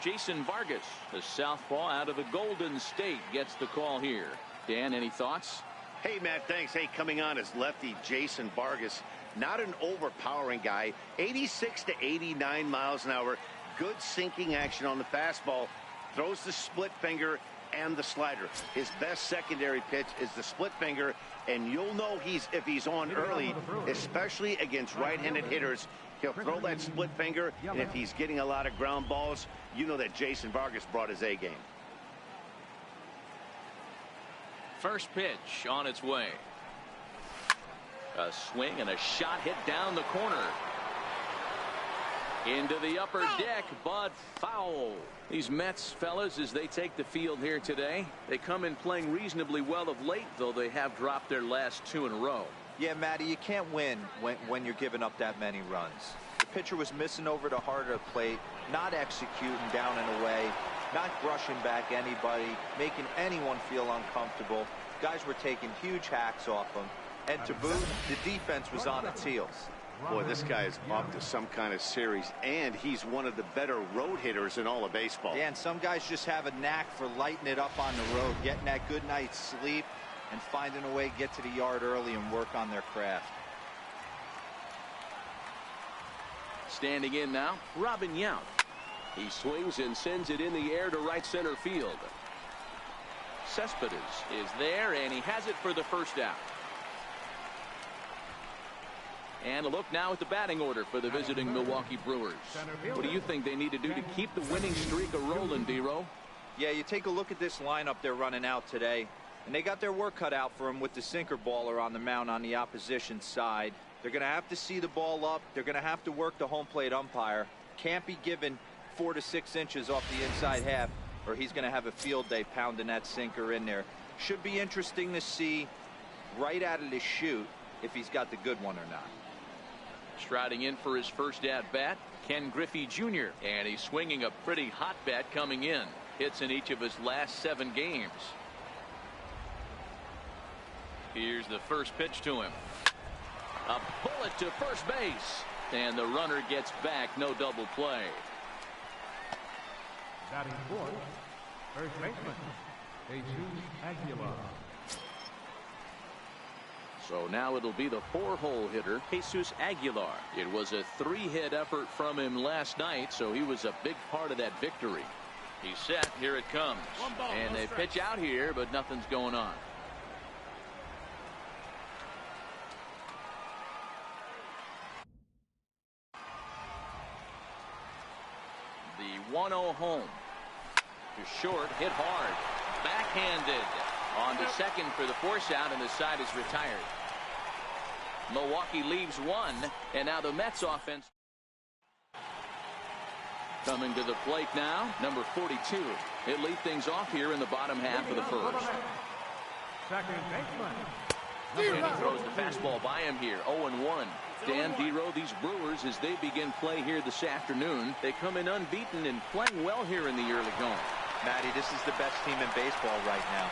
Jason Vargas, the southpaw out of the Golden State, gets the call here. Dan, any thoughts? Hey, Matt, thanks. Hey, coming on is lefty Jason Vargas. Not an overpowering guy. 86 to 89 miles an hour. Good sinking action on the fastball. throws the split finger and the slider. His best secondary pitch is the split finger, and you'll know if he's on early, especially against right-handed hitters. He'll throw that split finger, and if he's getting a lot of ground balls, you know that Jason Vargas brought his A game. First pitch on its way. A swing and a shot hit down the corner. Into the upper deck, but foul. These Mets fellas, as they take the field here today, they come in playing reasonably well of late, though they have dropped their last 2 in a row. Yeah, Matty, you can't win when you're giving up that many runs. The pitcher was missing over the heart of the plate, not executing down and away, not brushing back anybody, making anyone feel uncomfortable. Guys were taking huge hacks off him, and to boot, the defense was on its heels. Boy, this guy is off to some kind of series, and he's one of the better road hitters in all of baseball. Yeah, and some guys just have a knack for lighting it up on the road, getting that good night's sleep, and finding a way to get to the yard early and work on their craft. Standing in now, Robin Yount. He swings and sends it in the air to right center field. Cespedes is there, and he has it for the first out. And a look now at the batting order for the visiting Milwaukee Brewers. What do you think they need to do to keep the winning streak a-rolling, D-Row? Yeah, you take a look at this lineup they're running out today, and they got their work cut out for them with the sinker baller on the mound on the opposition side. They're going to have to see the ball up. They're going to have to work the home plate umpire. Can't be given 4 to 6 inches off the inside half, or he's going to have a field day pounding that sinker in there. Should be interesting to see right out of the chute if he's got the good one or not. Striding in for his first at-bat, Ken Griffey Jr. And he's swinging a pretty hot bat coming in. Hits in each of his last 7 games. Here's the first pitch to him. A bullet to first base. And the runner gets back. No double play. Batting fourth, first baseman, Jesus Aguilar. So now it'll be the 4-hole hitter, Jesus Aguilar. It was a 3-hit effort from him last night, so he was a big part of that victory. He's set. Here it comes. And they pitch out here, but nothing's going on. The 1-0 home. To short, hit hard. Backhanded. On to second for the force out, and the side is retired. Milwaukee leaves 1, and now the Mets offense. Coming to the plate now, number 42. He'll lead things off here in the bottom half of the first. Second baseman. And he throws the fastball by him here, 0-1. Dan, D-Row, these Brewers, as they begin play here this afternoon, they come in unbeaten and playing well here in the early going. Matty, this is the best team in baseball right now.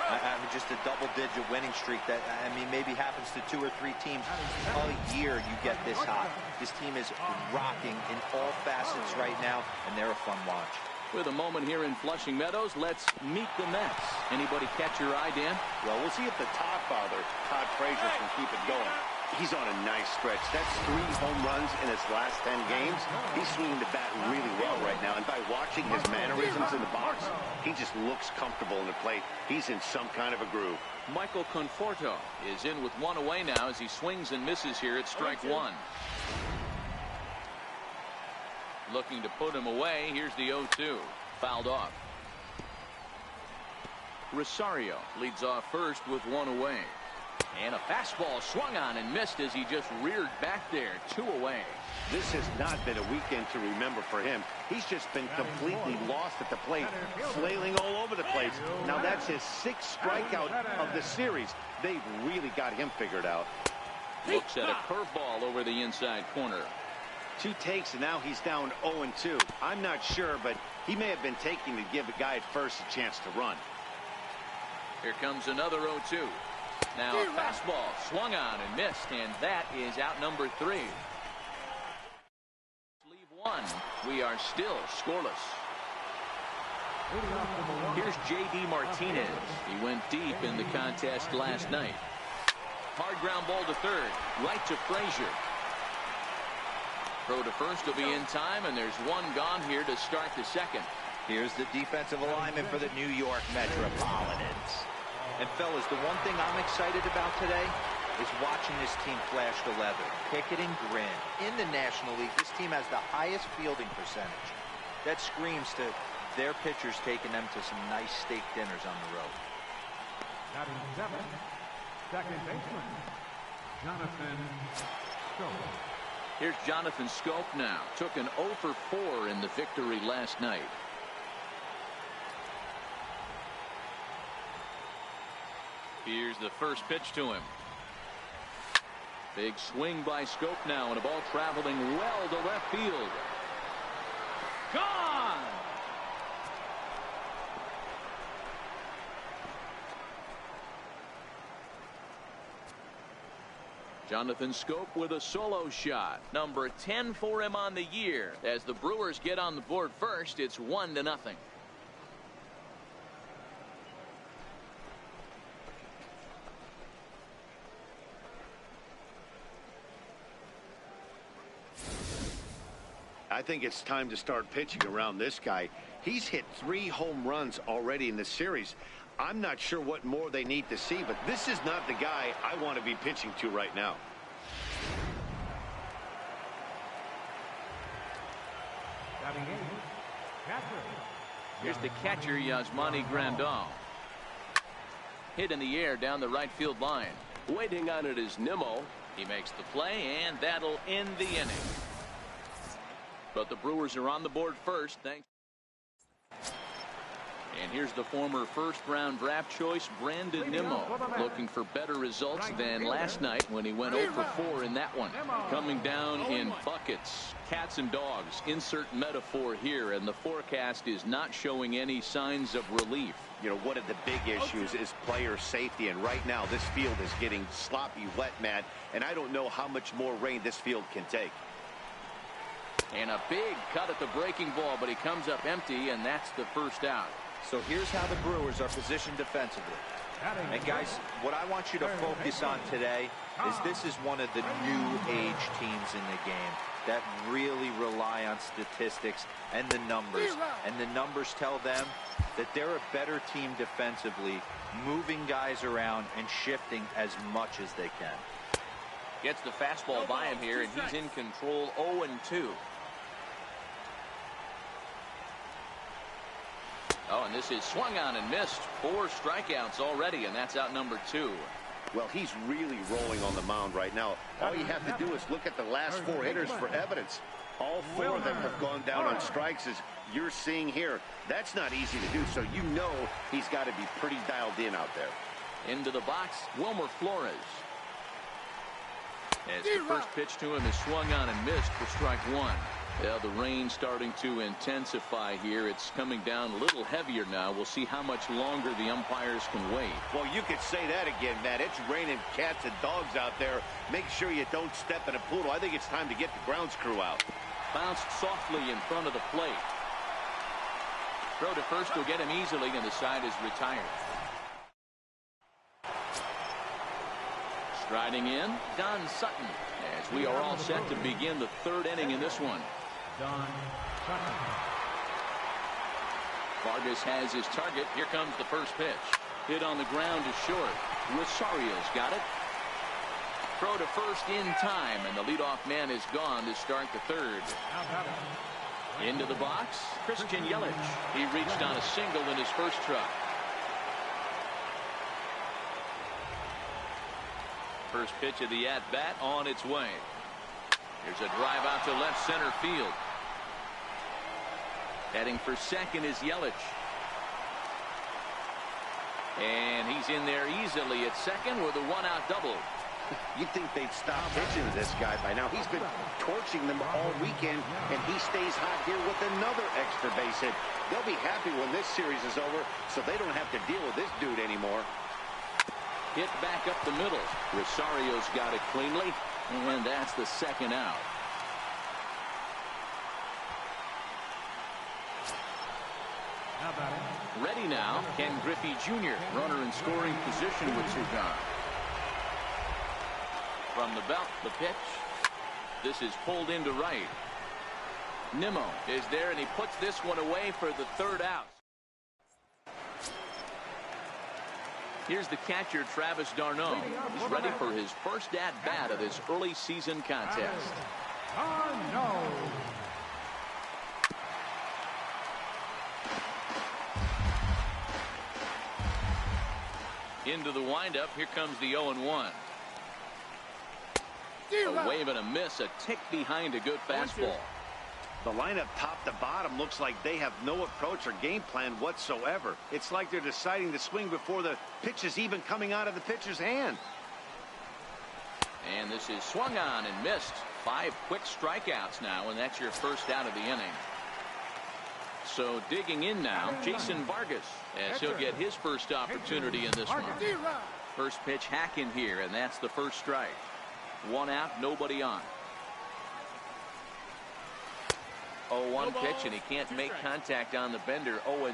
I mean, just a double-digit winning streak that, I mean, maybe happens to 2 or 3 teams a year. You get this hot. This team is rocking in all facets right now, and they're a fun watch. With a moment here in Flushing Meadows, let's meet the Mets. Anybody catch your eye, Dan? Well, we'll see if the Todd father, Todd Frazier, can keep it going. He's on a nice stretch. That's 3 home runs in his last 10 games. He's swinging the bat really well right now. And by watching his mannerisms in the box, he just looks comfortable in the plate. He's in some kind of a groove. Michael Conforto is in with 1 away now as he swings and misses here at strike 1. Looking to put him away. Here's the 0-2. Fouled off. Rosario leads off first with 1 away. And a fastball swung on and missed as he just reared back there. 2 away. This has not been a weekend to remember for him. He's just been completely lost at the plate, flailing all over the place. Now that's his 6th strikeout of the series. They've really got him figured out. Looks at a curveball over the inside corner. 2 takes, and now he's down 0-2. I'm not sure, but he may have been taking to give the guy at first a chance to run. Here comes another 0-2. Now a fastball swung on and missed, and that is out number 3. Leave 1. We are still scoreless. Here's J.D. Martinez. He went deep in the contest last night. Hard ground ball to third. Right to Frazier. Throw to first will be in time, and there's 1 gone here to start the second. Here's the defensive alignment for the New York Metropolitans. And fellas, the one thing I'm excited about today is watching this team flash the leather. Pickett and Gran. In the National League, this team has the highest fielding percentage. That screams to their pitchers taking them to some nice steak dinners on the road. Batting seventh, second baseman, Jonathan Schoop. Here's Jonathan Schoop now. Took an 0 for 4 in the victory last night. Here's the first pitch to him. Big swing by Schoop now, and a ball traveling well to left field. Gone! Jonathan Schoop with a solo shot. Number 10 for him on the year. As the Brewers get on the board first, it's 1-0. I think it's time to start pitching around this guy. He's hit 3 home runs already in this series. I'm not sure what more they need to see, but this is not the guy I want to be pitching to right now. Batting eighth, catcher. Here's the catcher, Yasmani Grandal. Hit in the air down the right field line. Waiting on it is Nimmo. He makes the play, and that'll end the inning. But the Brewers are on the board first, thanks. And here's the former first-round draft choice, Brandon Nimmo, looking for better results than last night when he went 0 for 4 in that one. Coming down in buckets, cats and dogs, insert metaphor here, and the forecast is not showing any signs of relief. You know, one of the big issues is player safety, and right now this field is getting sloppy wet, Matt, and I don't know how much more rain this field can take. And a big cut at the breaking ball, but he comes up empty, and that's the first out. So here's how the Brewers are positioned defensively. And guys, what I want you to focus on today is this is one of the new age teams in the game that really rely on statistics and the numbers. And the numbers tell them that they're a better team defensively, moving guys around and shifting as much as they can. Gets the fastball by him here, and he's in control 0-2. Oh, and this is swung on and missed. 4 strikeouts already, and that's out number 2. Well, he's really rolling on the mound right now. All you have to do is look at the last 4 hitters for evidence. All 4 of them have gone down on strikes, as you're seeing here. That's not easy to do, so you know he's got to be pretty dialed in out there. Into the box, Wilmer Flores. As the first pitch to him is swung on and missed for strike 1. Yeah, the rain starting to intensify here. It's coming down a little heavier now. We'll see how much longer the umpires can wait. Well, you could say that again, Matt. It's raining cats and dogs out there. Make sure you don't step in a poodle. I think it's time to get the grounds crew out. Bounced softly in front of the plate. Throw to first will get him easily, and the side is retired. Striding in, Don Sutton, as we are all set to begin the 3rd inning in this one. Don Sutton. Vargas has his target. Here comes the first pitch. Hit on the ground is short. Rosario's got it. Throw to first in time, and the leadoff man is gone to start the 3rd. Into the box, Christian Yelich. He reached on a single in his first try. First pitch of the at-bat on its way. Here's a drive out to left center field. Heading for second is Yelich. And he's in there easily at second with a 1-out double. You'd think they'd stop pitching to this guy by now. He's been torching them all weekend, and he stays hot here with another extra base hit. They'll be happy when this series is over, so they don't have to deal with this dude anymore. Hit back up the middle. Rosario's got it cleanly, and that's the 2nd out. Ready now, Ken Griffey Jr., runner in scoring position with 2 gone. From the belt, the pitch. This is pulled into right. Nimmo is there, and he puts this one away for the third out. Here's the catcher, Travis d'Arnaud. He's ready for his first at-bat of this early season contest. Into the windup. Here comes the 0-1. A wave and a miss, a tick behind a good fastball. The lineup top to bottom looks like they have no approach or game plan whatsoever. It's like they're deciding to swing before the pitch is even coming out of the pitcher's hand. And this is swung on and missed. 5 quick strikeouts now, and that's your first out of the inning. So digging in now, Jason Vargas, as he'll get his first opportunity in this one. First pitch hack in here, and that's the first strike. 1 out, nobody on. 0-1 pitch, and he can't make contact on the bender. 0-2.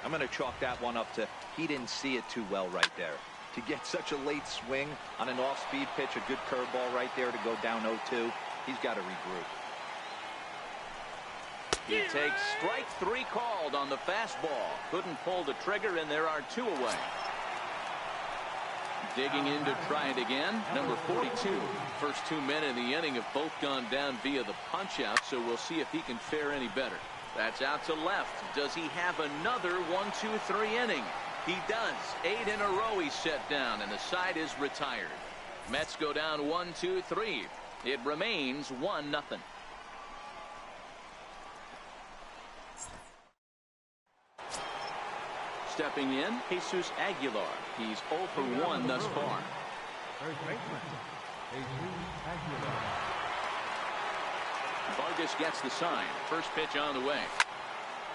I'm going to chalk that one up to he didn't see it too well right there. To get such a late swing on an off-speed pitch, a good curveball right there to go down 0-2, he's got to regroup. He takes strike 3 called on the fastball. Couldn't pull the trigger, and there are 2 away. Digging in to try it again, number 42. First 2 men in the inning have both gone down via the punch-out, so we'll see if he can fare any better. That's out to left. Does he have another 1-2-3 inning? He does. 8 in a row he's set down, and the side is retired. Mets go down 1-2-3. It remains 1-0. Stepping in, Jesus Aguilar. He's 0 for 1 thus far. Vargas gets the sign. First pitch on the way.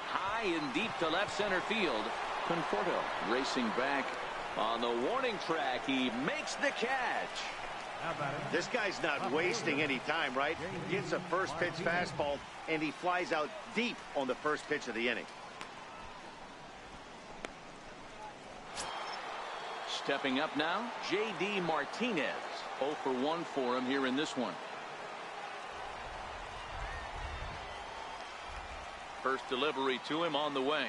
High and deep to left center field. Conforto racing back on the warning track. He makes the catch. This guy's not wasting any time, right? Gets a first pitch fastball, and he flies out deep on the first pitch of the inning. Stepping up now, J.D. Martinez. 0 for 1 for him here in this one. First delivery to him on the way.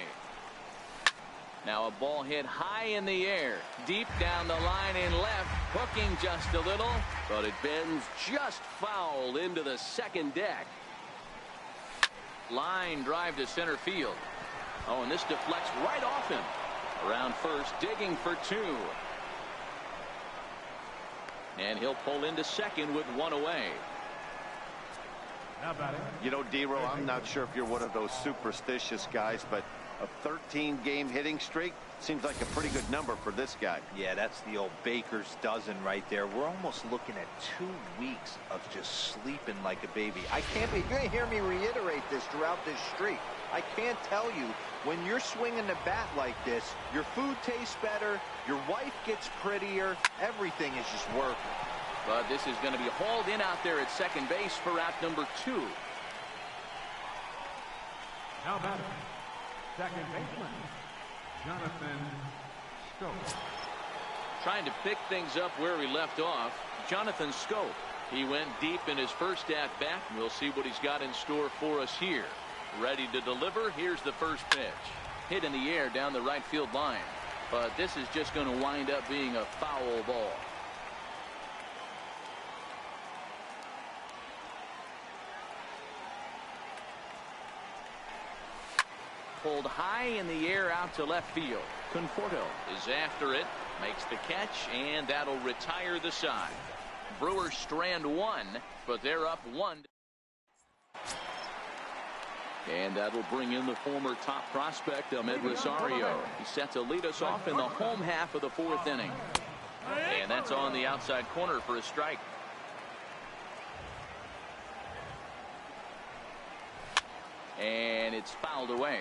Now a ball hit high in the air, deep down the line in left, hooking just a little, but it bends just foul into the second deck. Line drive to center field. Oh, and this deflects right off him. Around first, digging for 2. And he'll pull into second with 1 away. You know, D-Row, I'm not sure if you're one of those superstitious guys, but a 13-game hitting streak seems like a pretty good number for this guy. Yeah, that's the old baker's dozen right there. We're almost looking at 2 weeks of just sleeping like a baby. You're going to hear me reiterate this throughout this streak. I can't tell you, when you're swinging the bat like this, your food tastes better, your wife gets prettier, everything is just working. But this is going to be hauled in out there at second base for out number 2. Now batting, second baseman, Jonathan Schoop. Trying to pick things up where he left off, Jonathan Schoop. He went deep in his first at-bat. We'll see what he's got in store for us here. Ready to deliver. Here's the first pitch. Hit in the air down the right field line. But this is just going to wind up being a foul ball. Pulled high in the air out to left field. Conforto is after it, makes the catch, and that'll retire the side. Brewers strand 1, but they're up 1. And that'll bring in the former top prospect, Ahmed Rosario. He's set to lead us off in the home half of the 4th inning. And that's on the outside corner for a strike. And it's fouled away.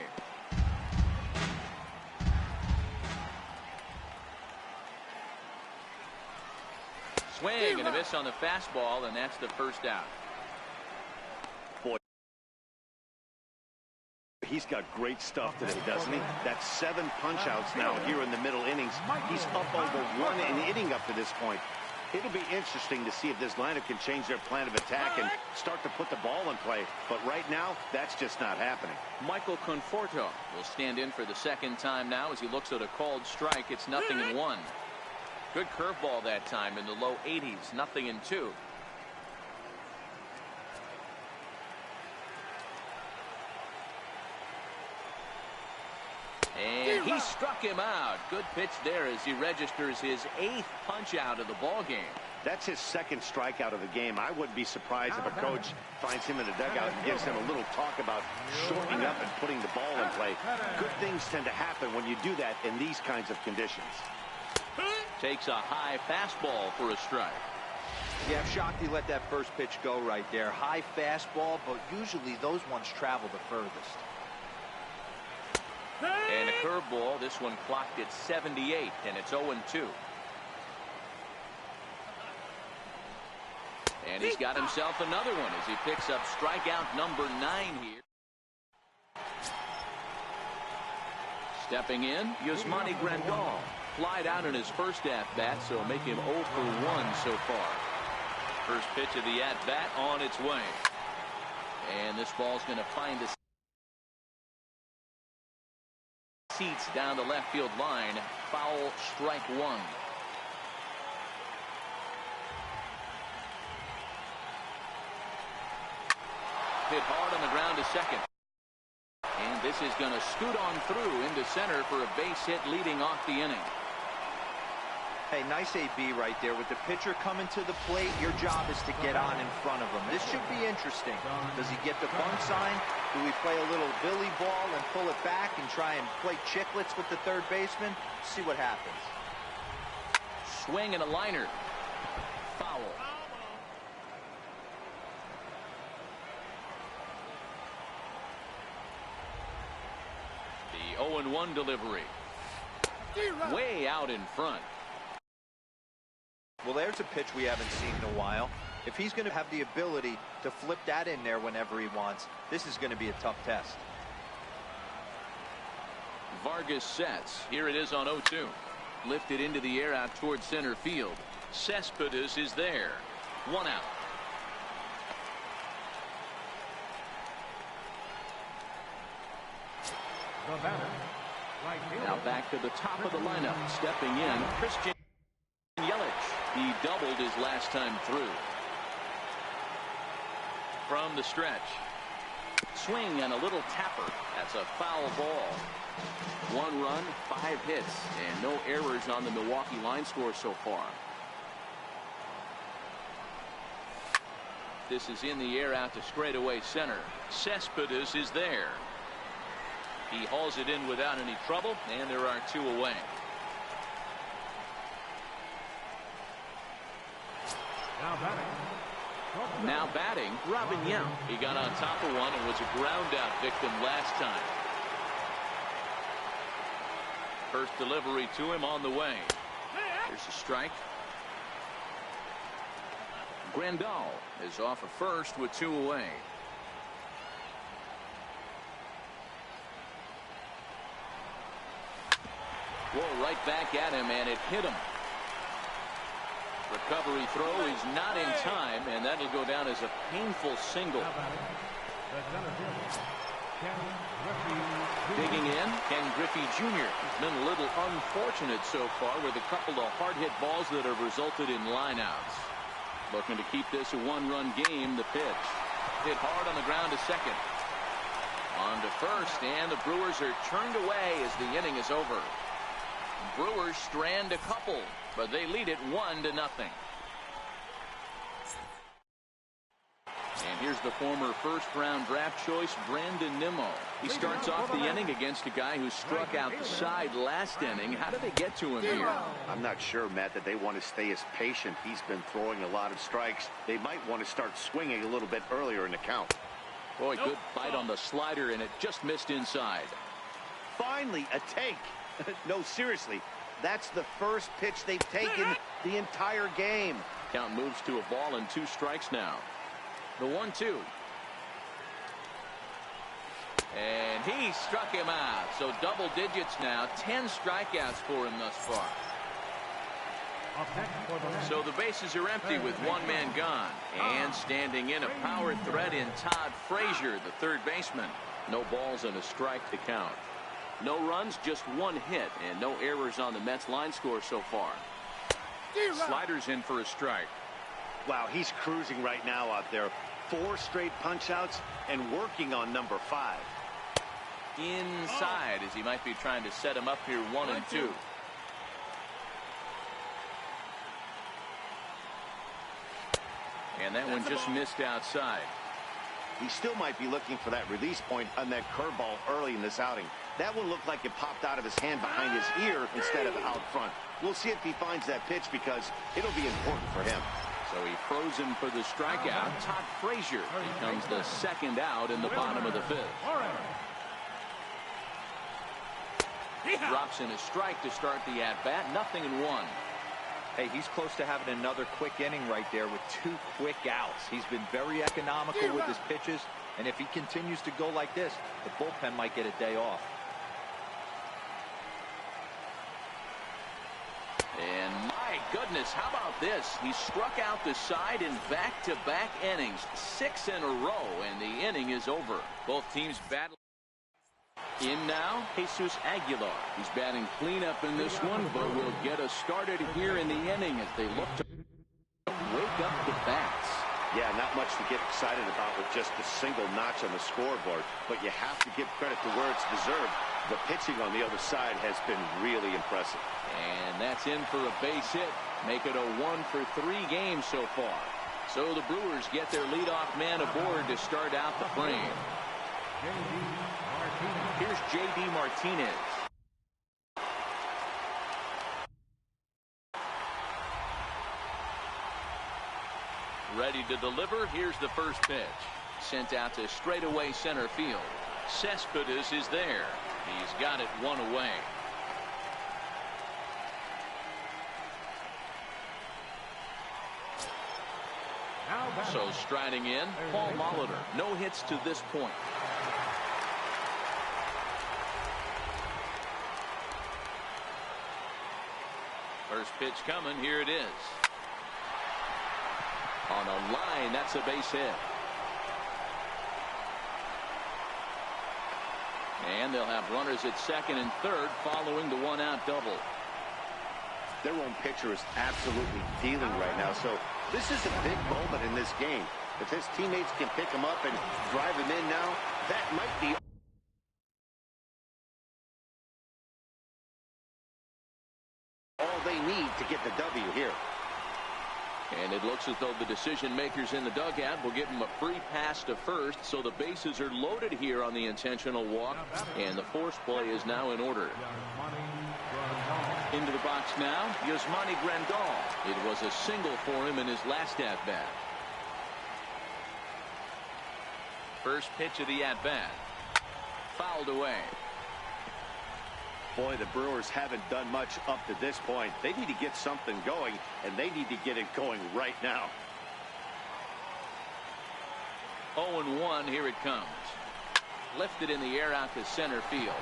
Swing and a miss on the fastball, and that's the first out. Boy, he's got great stuff today, doesn't he? That's 7 punch-outs now here in the middle innings. He's up over 1 inning up to this point. It'll be interesting to see if this lineup can change their plan of attack and start to put the ball in play. But right now, that's just not happening. Michael Conforto will stand in for the second time now as he looks at a called strike. It's 0-1. Good curveball that time in the low 80s. 0-2. And he struck him out. Good pitch there as he registers his 8th punch out of the ball game. That's his 2nd strikeout of the game. I wouldn't be surprised if a coach finds him in the dugout and gives him a little talk about shortening up and putting the ball in play. Good things tend to happen when you do that in these kinds of conditions. Takes a high fastball for a strike. Yeah, I'm shocked he let that first pitch go right there. High fastball, but usually those ones travel the furthest. And a curveball. This one clocked at 78, and it's 0-2. And he's got himself another one as he picks up strikeout number 9 here. Stepping in, Yasmani Grandal. Flied out in his first at-bat, so make him 0 for 1 so far. First pitch of the at-bat on its way. And this ball's going to find the seats down the left field line. Foul, strike 1. Hit hard on the ground to second. And this is going to scoot on through into center for a base hit leading off the inning. Hey, nice AB right there. With the pitcher coming to the plate, your job is to get on in front of him. This should be interesting. Does he get the bunt sign? Do we play a little Billy ball and pull it back and try and play chicklets with the third baseman? See what happens. Swing and a liner. Foul. The 0-1 delivery. Way out in front. Well, there's a pitch we haven't seen in a while. If he's going to have the ability to flip that in there whenever he wants, this is going to be a tough test. Vargas sets. Here it is on 0-2. Lifted into the air out towards center field. Cespedes is there. 1 out. The batter, right fielder. Now back to the top of the lineup. Stepping in, Christian Yelich. He doubled his last time through. From the stretch. Swing and a little tapper. That's a foul ball. 1 run, 5 hits, and no errors on the Milwaukee line score so far. This is in the air out to straightaway center. Cespedes is there. He hauls it in without any trouble, and there are 2 away. Now batting, Robin Yount. He got on top of one and was a ground out victim last time. First delivery to him on the way. Here's a strike. Grandal is off of first with 2 away. Whoa, right back at him, and it hit him. Recovery throw is not in time, and that'll go down as a painful single. Digging in, Ken Griffey Jr. has been a little unfortunate so far with a couple of hard-hit balls that have resulted in lineouts. Looking to keep this a 1-run game. The pitch hit hard on the ground to second. On to first, and the Brewers are turned away as the inning is over. Brewers strand a couple, but they lead it 1-0. And here's the former first-round draft choice, Brandon Nimmo. He starts off the inning against a guy who struck out the side last inning. How did they get to him here? I'm not sure, Matt, that they want to stay as patient. He's been throwing a lot of strikes. They might want to start swinging a little bit earlier in the count. Boy, good bite on the slider, and it just missed inside. Finally, a take. No, seriously, that's the first pitch they've taken the entire game. Count moves to a ball and 2 strikes now. The 1-2. And he struck him out. So double digits now. 10 strikeouts for him thus far. Up next for the Mets. So the bases are empty with one man gone. And standing in, a power threat in Todd Frazier, the third baseman. No balls and a strike to count. No runs, just one hit, and no errors on the Mets line score so far. Sliders in for a strike. Wow, he's cruising right now out there. 4 straight punch-outs and working on number 5. Inside, as he might be trying to set him up here 1-2. And that one just missed outside. He still might be looking for that release point on that curveball early in this outing. That one looked like it popped out of his hand behind his ear instead of out front. We'll see if he finds that pitch because it'll be important for him. So he froze him for the strikeout. Todd Frazier becomes the second out in the bottom of the 5th. Drops in a strike to start the at-bat. 0-1. Hey, he's close to having another quick inning right there with 2 quick outs. He's been very economical with his pitches, and if he continues to go like this, the bullpen might get a day off. And my goodness, how about this? He struck out the side in back-to-back innings, 6 in a row, and the inning is over. Both teams battle. In now, Jesus Aguilar. He's batting cleanup in this one, but will get us started here in the inning as they look to wake up the bats. Yeah, not much to get excited about with just a single notch on the scoreboard, but you have to give credit to where it's deserved. The pitching on the other side has been really impressive. And that's in for a base hit. Make it a 1-for-3 game so far. So the Brewers get their leadoff man aboard to start out the frame. Here's J.D. Martinez. Ready to deliver. Here's the first pitch. Sent out to straightaway center field. Cespedes is there. He's got it 1 away. So striding in, Paul Molitor. No hits to this point. First pitch coming. Here it is. On a line, that's a base hit. And they'll have runners at second and third following the 1-out double. Their own pitcher is absolutely dealing right now, so this is a big moment in this game. If his teammates can pick him up and drive him in now, that might be all they need to get the W here. And it looks as though the decision makers in the dugout will give him a free pass to first, so the bases are loaded here on the intentional walk, and the force play is now in order. Into the box now, Yasmani Grandal. It was a single for him in his last at-bat. First pitch of the at-bat. Fouled away. Boy, the Brewers haven't done much up to this point. They need to get something going, and they need to get it going right now. 0-1, here it comes. Lifted in the air out to center field.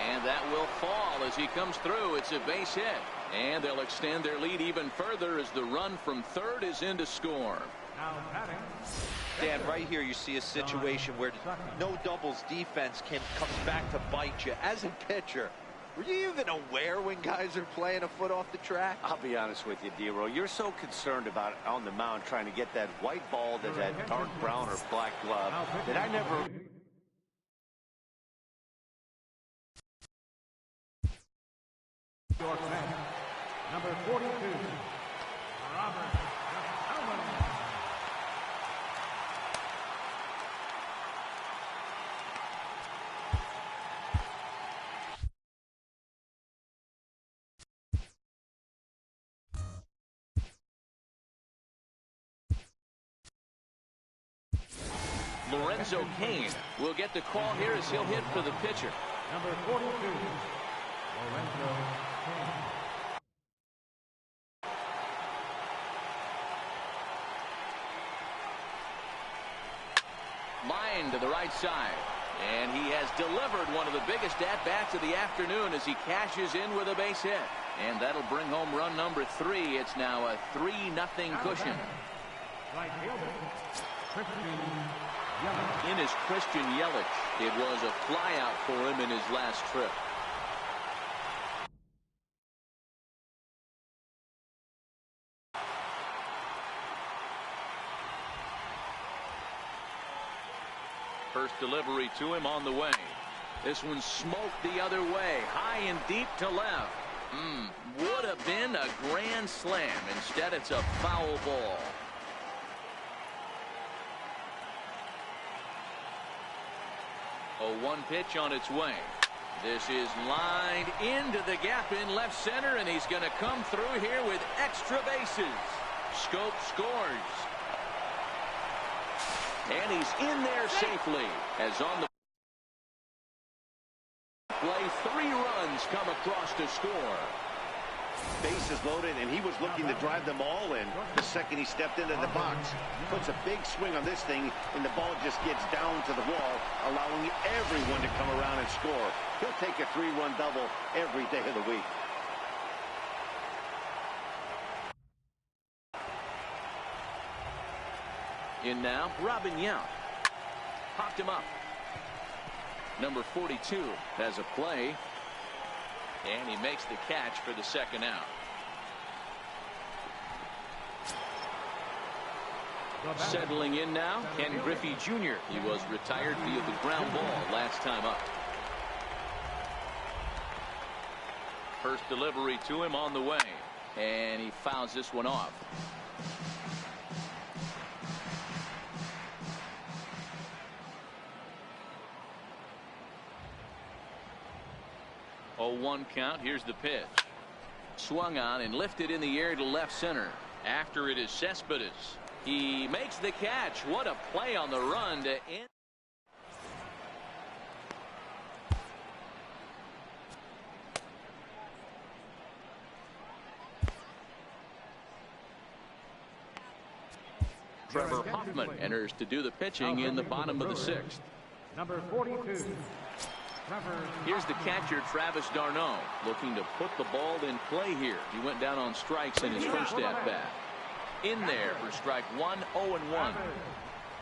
And that will fall as he comes through. It's a base hit. And they'll extend their lead even further as the run from third is in to score. Dan, right here you see a situation where no doubles defense comes back to bite you. As a pitcher, were you even aware when guys are playing a foot off the track? I'll be honest with you, D-Roll. You're so concerned about on the mound trying to get that white ball to that dark brown or black glove that I never... Number 42, Robert. Lorenzo Cain will get the call here as he'll hit for the pitcher. Number 42, Lorenzo Cain. Line to the right side. And he has delivered one of the biggest at-bats of the afternoon as he cashes in with a base hit. And that'll bring home run number 3. It's now a 3-0 cushion. Right fielder, Christian Yelich. In is Christian Yelich. It was a flyout for him in his last trip. First delivery to him on the way. This one smoked the other way, high and deep to left. Would have been a grand slam. Instead, it's a foul ball. A 1 pitch on its way. This is lined into the gap in left center, and he's going to come through here with extra bases. Scope scores. And he's in there safely. As on the play, 3 runs come across to score. Bases loaded, and he was looking to drive them all in the second he stepped into the box. Puts a big swing on this thing, and the ball just gets down to the wall, allowing everyone to come around and score. He'll take a 3-run double every day of the week. In now, Robin Yount. Popped him up. Number 42 has a play. And he makes the catch for the second out. Settling in now, Ken Griffey Jr. He was retired via the ground ball last time up. First delivery to him on the way. And he fouls this one off. Oh, 1 count. Here's the pitch. Swung on and lifted in the air to left center. After it is Cespedes. He makes the catch. What a play on the run to end. Trevor Hoffman enters to do the pitching in the bottom of the 6th. Number 42. Here's the catcher, Travis d'Arnaud, looking to put the ball in play here. He went down on strikes in his first at-bat. In there for strike 1, 0-1.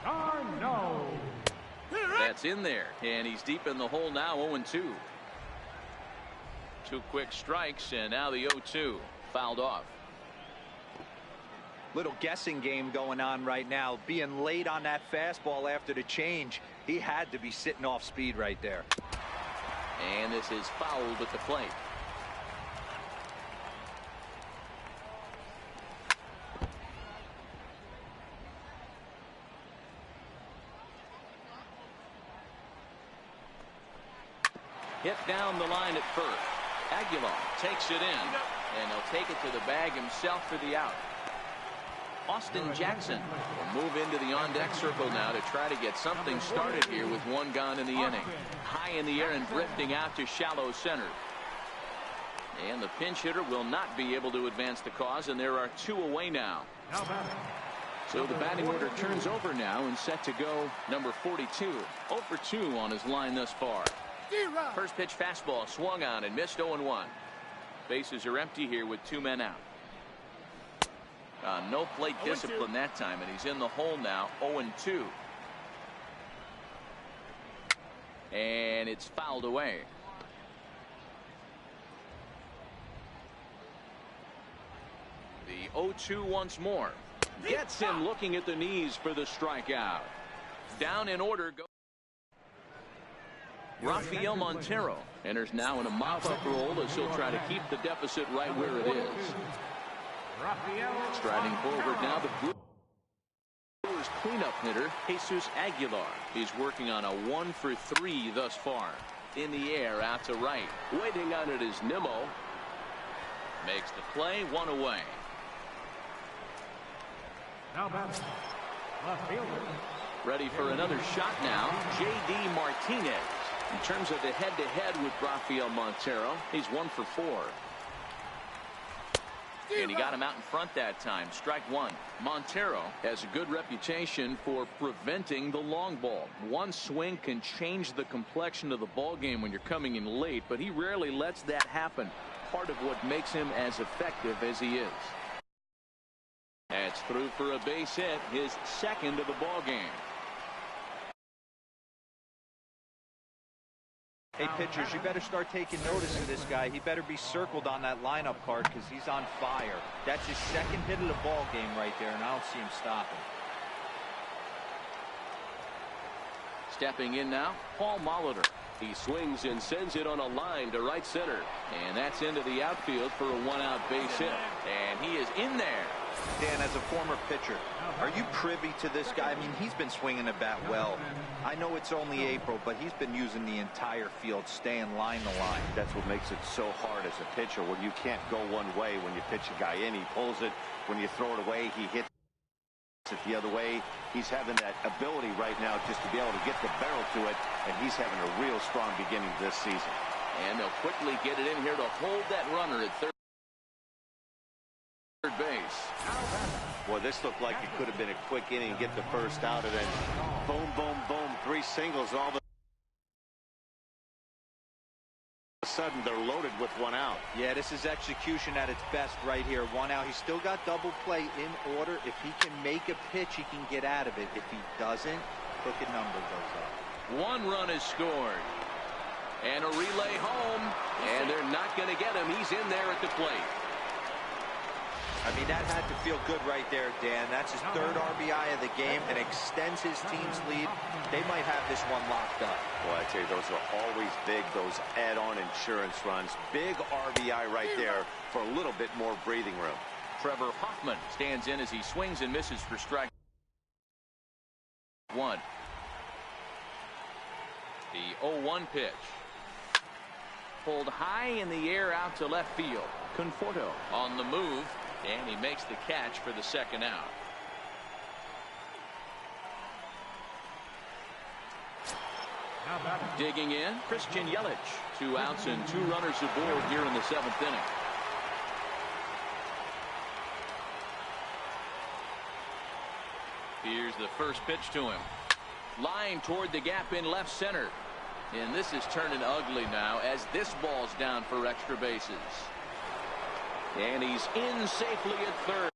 D'Arnaud. That's in there, and he's deep in the hole now, 0-2. 2 quick strikes, and now the 0-2 fouled off. Little guessing game going on right now. Being late on that fastball after the change. He had to be sitting off speed right there. And this is fouled at the plate. Hit down the line at first. Aguilar takes it in, and he'll take it to the bag himself for the out. Austin Jackson will move into the on-deck circle now to try to get something started here with 1 gone in the inning. High in the air and drifting out to shallow center. And the pinch hitter will not be able to advance the cause, and there are 2 away now. So the batting order turns over now and set to go number 42. 0 for 2 on his line thus far. First pitch fastball swung on and missed 0-1. Bases are empty here with 2 men out. No plate discipline that time, and he's in the hole now, 0-2. And it's fouled away. The 0-2 once more. Gets him looking at the knees for the strikeout. Down in order. Rafael Montero enters now in a mop-up role as he'll try to keep the deficit right where it is. Striding forward now, the Brewers cleanup hitter, Jesus Aguilar. He's working on a 1 for 3 thus far. In the air, out to right. Waiting on it is Nimmo. Makes the play, 1 away. Now batting, left fielder. Ready for another shot now, J.D. Martinez. In terms of the head-to-head with Rafael Montero, he's 1 for 4. And he got him out in front that time. Strike one. Montero has a good reputation for preventing the long ball. One swing can change the complexion of the ball game when you're coming in late, but he rarely lets that happen. Part of what makes him as effective as he is. That's through for a base hit, his second of the ball game. Hey, pitchers, you better start taking notice of this guy. He better be circled on that lineup card because he's on fire. That's his second hit of the ball game right there, and I don't see him stopping. Stepping in now, Paul Molitor. He swings and sends it on a line to right center. And that's into the outfield for a one-out base hit. And he is in there. Dan, as a former pitcher, are you privy to this guy? I mean, he's been swinging the bat well. I know it's only April, but he's been using the entire field, staying line to line. That's what makes it so hard as a pitcher when you can't go one way. When you pitch a guy in, he pulls it. When you throw it away, he hits it the other way. He's having that ability right now just to be able to get the barrel to it, and he's having a real strong beginning this season. And they'll quickly get it in here to hold that runner at third base. Well, this looked like it could have been a quick inning, get the first out, and then boom, boom, boom, 3 singles. All of a sudden, they're loaded with 1 out. Yeah, this is execution at its best right here. 1 out. He's still got double play in order. If he can make a pitch, he can get out of it. If he doesn't, crooked number goes up. 1 run is scored. And a relay home. And they're not going to get him. He's in there at the plate. I mean, that had to feel good right there, Dan. That's his 3rd RBI of the game and extends his team's lead. They might have this one locked up. Well, I tell you, those are always big, those add-on insurance runs. Big RBI right there for a little bit more breathing room. Trevor Hoffman stands in as he swings and misses for strike 1. The 0-1 pitch. Pulled high in the air out to left field. Conforto on the move. And he makes the catch for the 2nd out. Digging in, Christian Yelich. 2 outs and 2 runners aboard here in the 7th inning. Here's the first pitch to him. Line toward the gap in left center. And this is turning ugly now as this ball's down for extra bases. And he's in safely at third.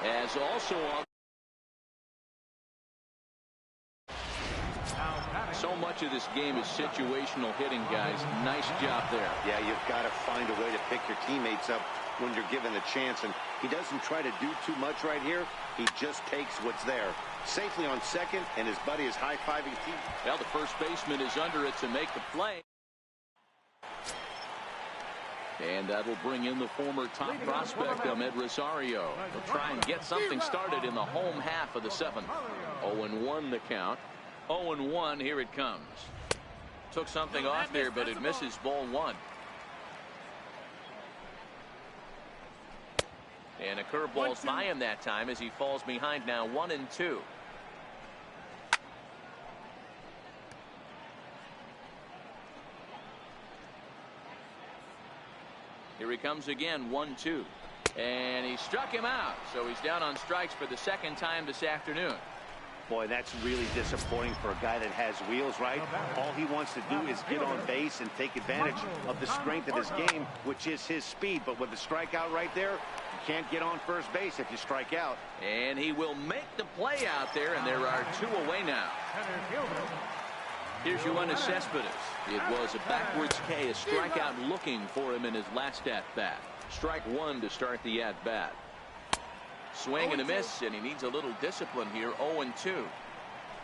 As also on. So much of this game is situational hitting, guys. Nice job there. Yeah, you've got to find a way to pick your teammates up when you're given the chance. And he doesn't try to do too much right here. He just takes what's there. Safely on second, and his buddy is high-fiving team. Well, the first baseman is under it to make the play. And that will bring in the former top prospect, Ahmed Rosario. They'll try and get something started in the home half of the 7th. 0-1 the count. 0-1, here it comes. Took something off there, but it misses ball 1. And a curveball's by him that time as he falls behind now 1-2. Here he comes again, 1-2. And he struck him out. So he's down on strikes for the 2nd time this afternoon. Boy, that's really disappointing for a guy that has wheels, right? All he wants to do is get on base and take advantage of the strength of his game, which is his speed. But with the strikeout right there, you can't get on first base if you strike out. And he will make the play out there, and there are 2 away now. Here's Yoenis Cespedes. It was a backwards K, a strikeout looking for him in his last at-bat. Strike 1 to start the at-bat. Swing and a miss, and he needs a little discipline here. 0-2.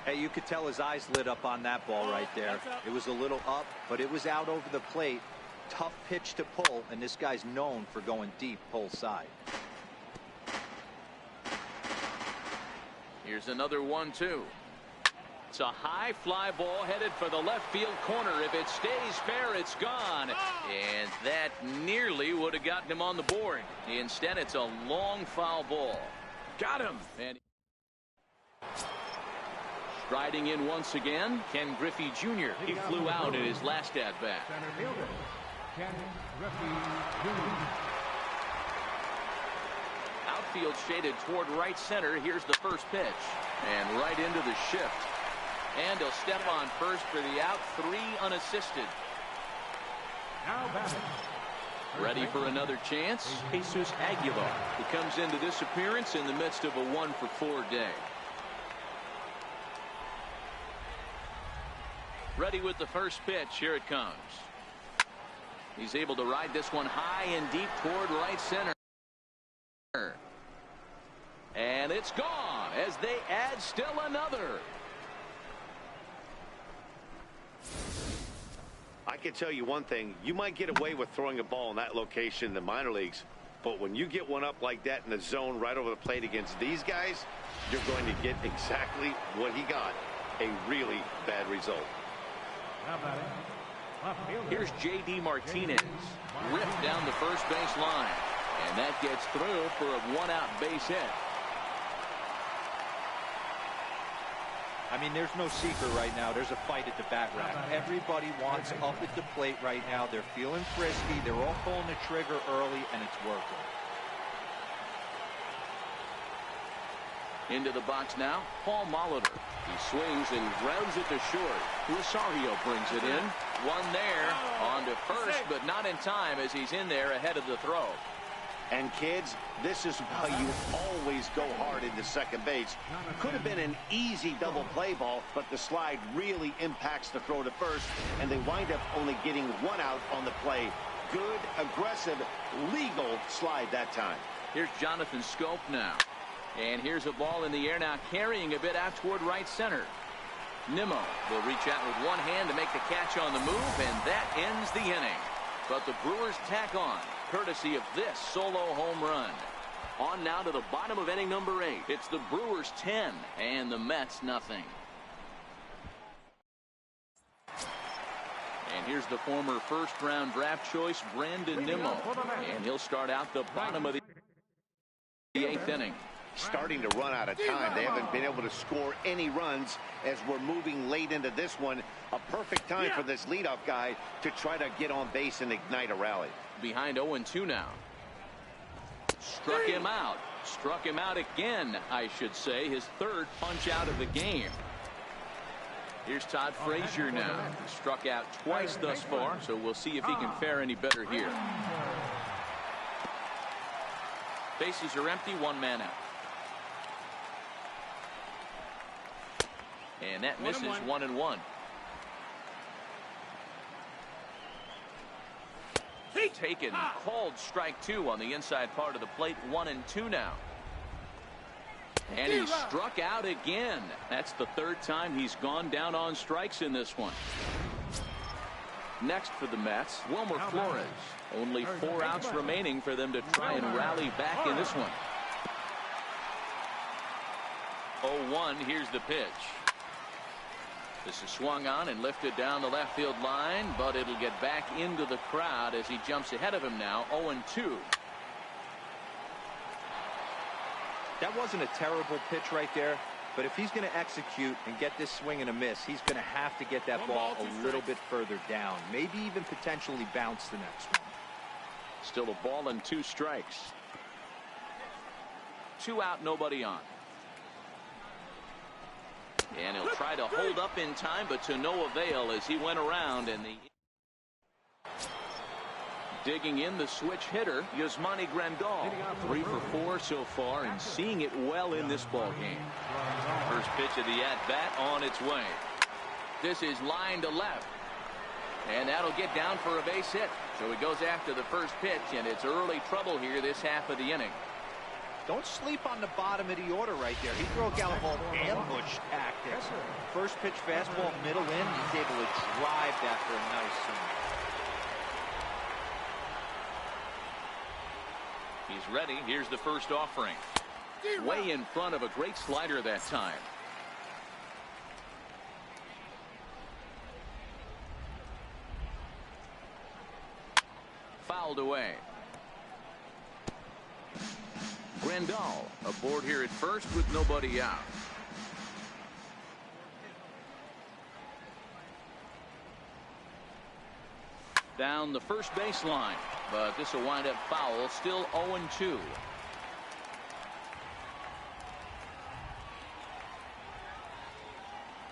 Hey, you could tell his eyes lit up on that ball right there. It was a little up, but it was out over the plate. Tough pitch to pull, and this guy's known for going deep pull side. Here's another 1-2. It's a high fly ball headed for the left field corner. If it stays fair, it's gone. And that nearly would have gotten him on the board. Instead, it's a long foul ball. Got him. And striding in once again, Ken Griffey Jr. He flew out in his last at-bat. Ken Griffey Jr. Outfield shaded toward right center. Here's the first pitch. And right into the shift. And he'll step on first for the out. 3 unassisted. Now batting. Ready for another chance. Jesus Aguilar. He comes into this appearance in the midst of a 1-for-4 day. Ready with the first pitch. Here it comes. He's able to ride this one high and deep toward right center. And it's gone as they add still another. I can tell you one thing. You might get away with throwing a ball in that location in the minor leagues, but when you get one up like that in the zone right over the plate against these guys, you're going to get exactly what he got. A really bad result. Now batting. Left fielder. Here's J.D. Martinez. Ripped down the first base line. And that gets through for a 1-out base hit. I mean, there's no secret right now. There's a fight at the bat rack. Everybody wants up at the plate right now. They're feeling frisky. They're all pulling the trigger early, and it's working. Into the box now, Paul Molitor. He swings and grounds it to short. Rosario brings it in. One there, on to first, but not in time as he's in there ahead of the throw. And kids, this is why you always go hard into second base. Could have been an easy double play ball, but the slide really impacts the throw to first, and they wind up only getting 1 out on the play. Good, aggressive, legal slide that time. Here's Jonathan Scope now. And here's a ball in the air now, carrying a bit out toward right center. Nimmo will reach out with one hand to make the catch on the move, and that ends the inning. But the Brewers tack on, courtesy of this solo home run. On now to the bottom of inning number 8. It's the Brewers 10 and the Mets nothing. And here's the former first-round draft choice, Brandon Nimmo. And he'll start out the bottom of the 8th inning. Starting to run out of time. They haven't been able to score any runs as we're moving late into this one. A perfect time for this leadoff guy to try to get on base and ignite a rally. Behind 0-2 now. Struck him out. Struck him out again, I should say. His 3rd punch out of the game. Here's Todd Frazier now. He struck out twice thus far, so we'll see if he can fare any better here. Bases are empty, 1 man out. And that misses 1-1. Taken, called strike 2 on the inside part of the plate. 1-2 now. And he struck out again. That's the 3rd time he's gone down on strikes in this one. Next for the Mets, Wilmer Flores. Only 4 outs remaining for them to try and rally back in this one. 0-1, here's the pitch. This is swung on and lifted down the left field line, but it'll get back into the crowd as he jumps ahead of him now. 0-2. That wasn't a terrible pitch right there, but if he's going to execute and get this swing and a miss, he's going to have to get that ball a little bit further down, maybe even potentially bounce the next one. Still a ball and 2 strikes. 2 out, nobody on. And he'll try to hold up in time, but to no avail as he went around. And digging in the switch hitter, Yasmani Grandal. 3 for 4 so far and seeing it well in this ball game. First pitch of the at-bat on its way. This is line to left. And that'll get down for a base hit. So he goes after the first pitch, and it's early trouble here this half of the inning. Don't sleep on the bottom of the order right there. He broke out all ambush tactics. First pitch fastball, middle in. He's able to drive that for a nice swing. He's ready. Here's the first offering. Way in front of a great slider that time. Fouled away. Grandal aboard here at first with nobody out. down the first baseline, but this will wind up foul. Still 0-2.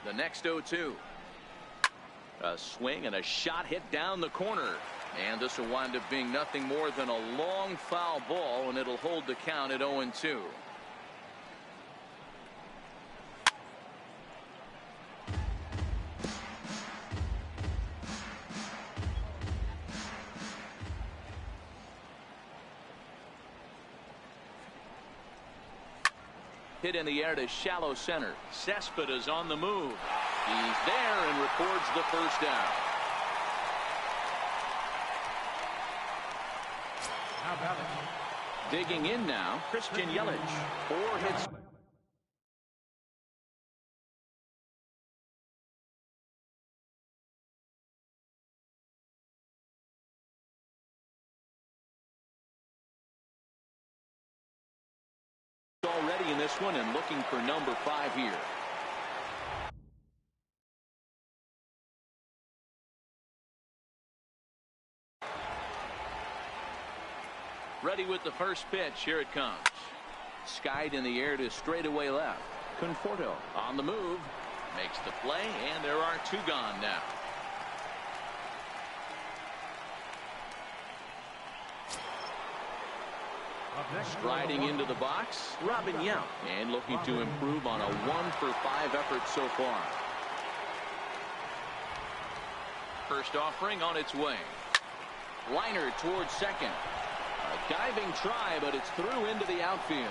The next 0-2. A swing and a shot hit down the corner. And this will wind up being nothing more than a long foul ball, and it'll hold the count at 0-2. Hit in the air to shallow center. Cespedes on the move. He's there and records the first down. How about it? Digging in now, Christian Yelich. 4 hits. Already in this one and looking for number 5 here. Ready with the first pitch. Here it comes. Skied in the air to straightaway left. Conforto on the move. Makes the play, and there are 2 gone now. Striding into the box, Robin Yount, and looking to improve on a 1-for-5 effort so far. First offering on its way. Liner towards second. A diving try, but it's through into the outfield.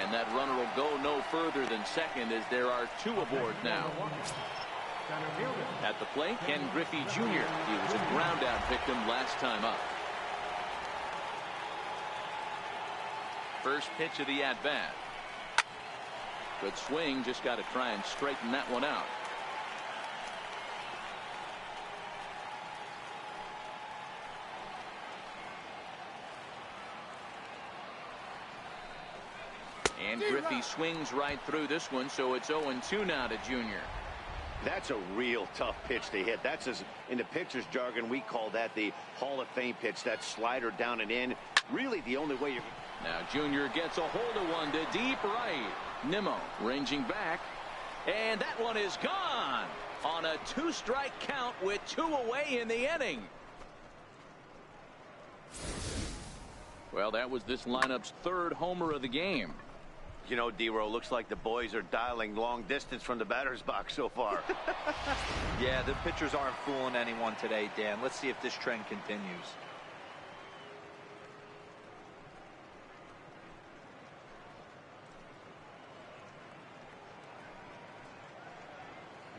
And that runner will go no further than second as there are 2 aboard now. At the plate, Ken Griffey Jr. He was a ground-out victim last time up. First pitch of the at-bat. Good swing, just got to try and straighten that one out. And Griffey swings right through this one, so it's 0-2 now to Junior. That's a real tough pitch to hit. That's, as in the pitcher's jargon, we call that the Hall of Fame pitch. That slider down and in. Really the only way you're... Now Junior gets a hold of one to deep right. Nimmo ranging back, and that one is gone on a 2-strike count with 2 away in the inning. Well, that was this lineup's 3rd homer of the game. You know, D-Row, looks like the boys are dialing long distance from the batter's box so far. Yeah, the pitchers aren't fooling anyone today, Dan. Let's see if this trend continues.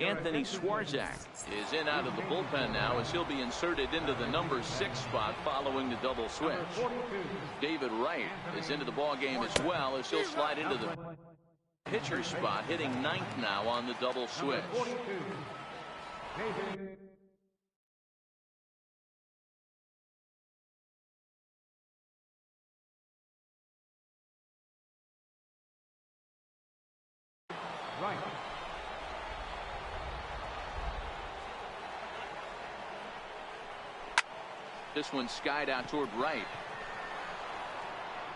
Anthony Swarzak is in out of the bullpen now as he'll be inserted into the number 6 spot following the double switch. David Wright is into the ball game as well as he'll slide into the pitcher spot, hitting 9th now on the double switch. Right. This one skied out toward right.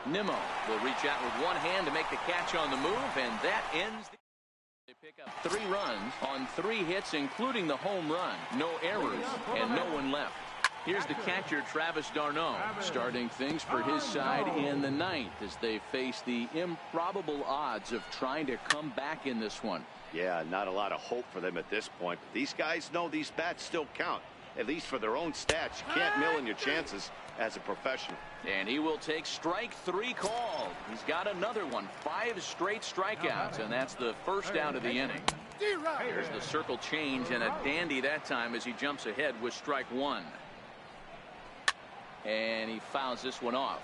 Nimmo will reach out with one hand to make the catch on the move, and that ends. They pick up 3 runs on 3 hits, including the home run. No errors and no one left. Here's the catcher, Travis d'Arnaud, starting things for his side in the 9th as they face the improbable odds of trying to come back in this one. Yeah, not a lot of hope for them at this point. But these guys know these bats still count. At least for their own stats. You can't mill in your chances as a professional. And he will take strike 3 called. He's got another one. 5 straight strikeouts, and that's the first out of the inning. There's the circle change, and a dandy that time as he jumps ahead with strike 1. And he fouls this one off.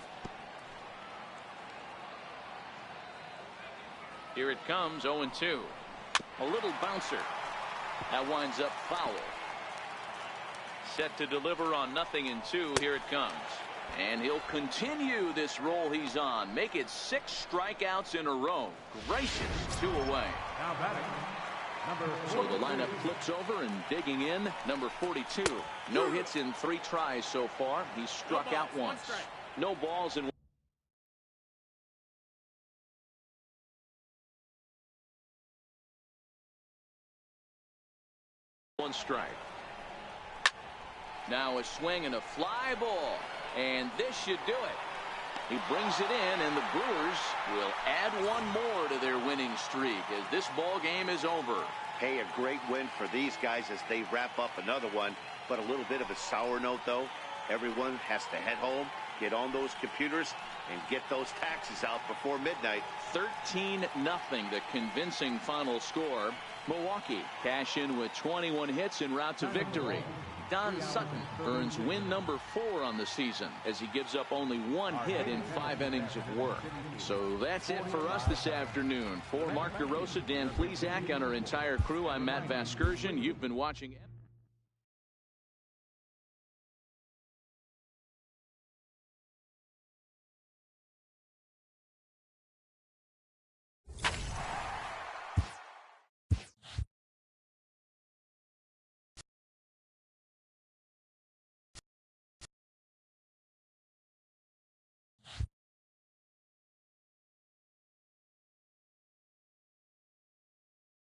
Here it comes, 0-2. A little bouncer. That winds up foul. Set to deliver on 0-2. Here it comes. And he'll continue this roll he's on. Make it 6 strikeouts in a row. Gracious, 2 away. Now batting, So the lineup flips over, and digging in, number 42. No hits in 3 tries so far. He's struck out once. No balls and one strike. Now a swing and a fly ball, and this should do it. He brings it in, and the Brewers will add one more to their winning streak as this ball game is over. Hey, a great win for these guys as they wrap up another one. But a little bit of a sour note, though. Everyone has to head home, get on those computers, and get those taxes out before midnight. 13-0, the convincing final score. Milwaukee cash in with 21 hits en route to victory. Don Sutton earns win number 4 on the season as he gives up only 1 hit in 5 innings of work. So that's it for us this afternoon. For Mark DeRosa, Dan Plesac, and our entire crew, I'm Matt Vasgersian. You've been watching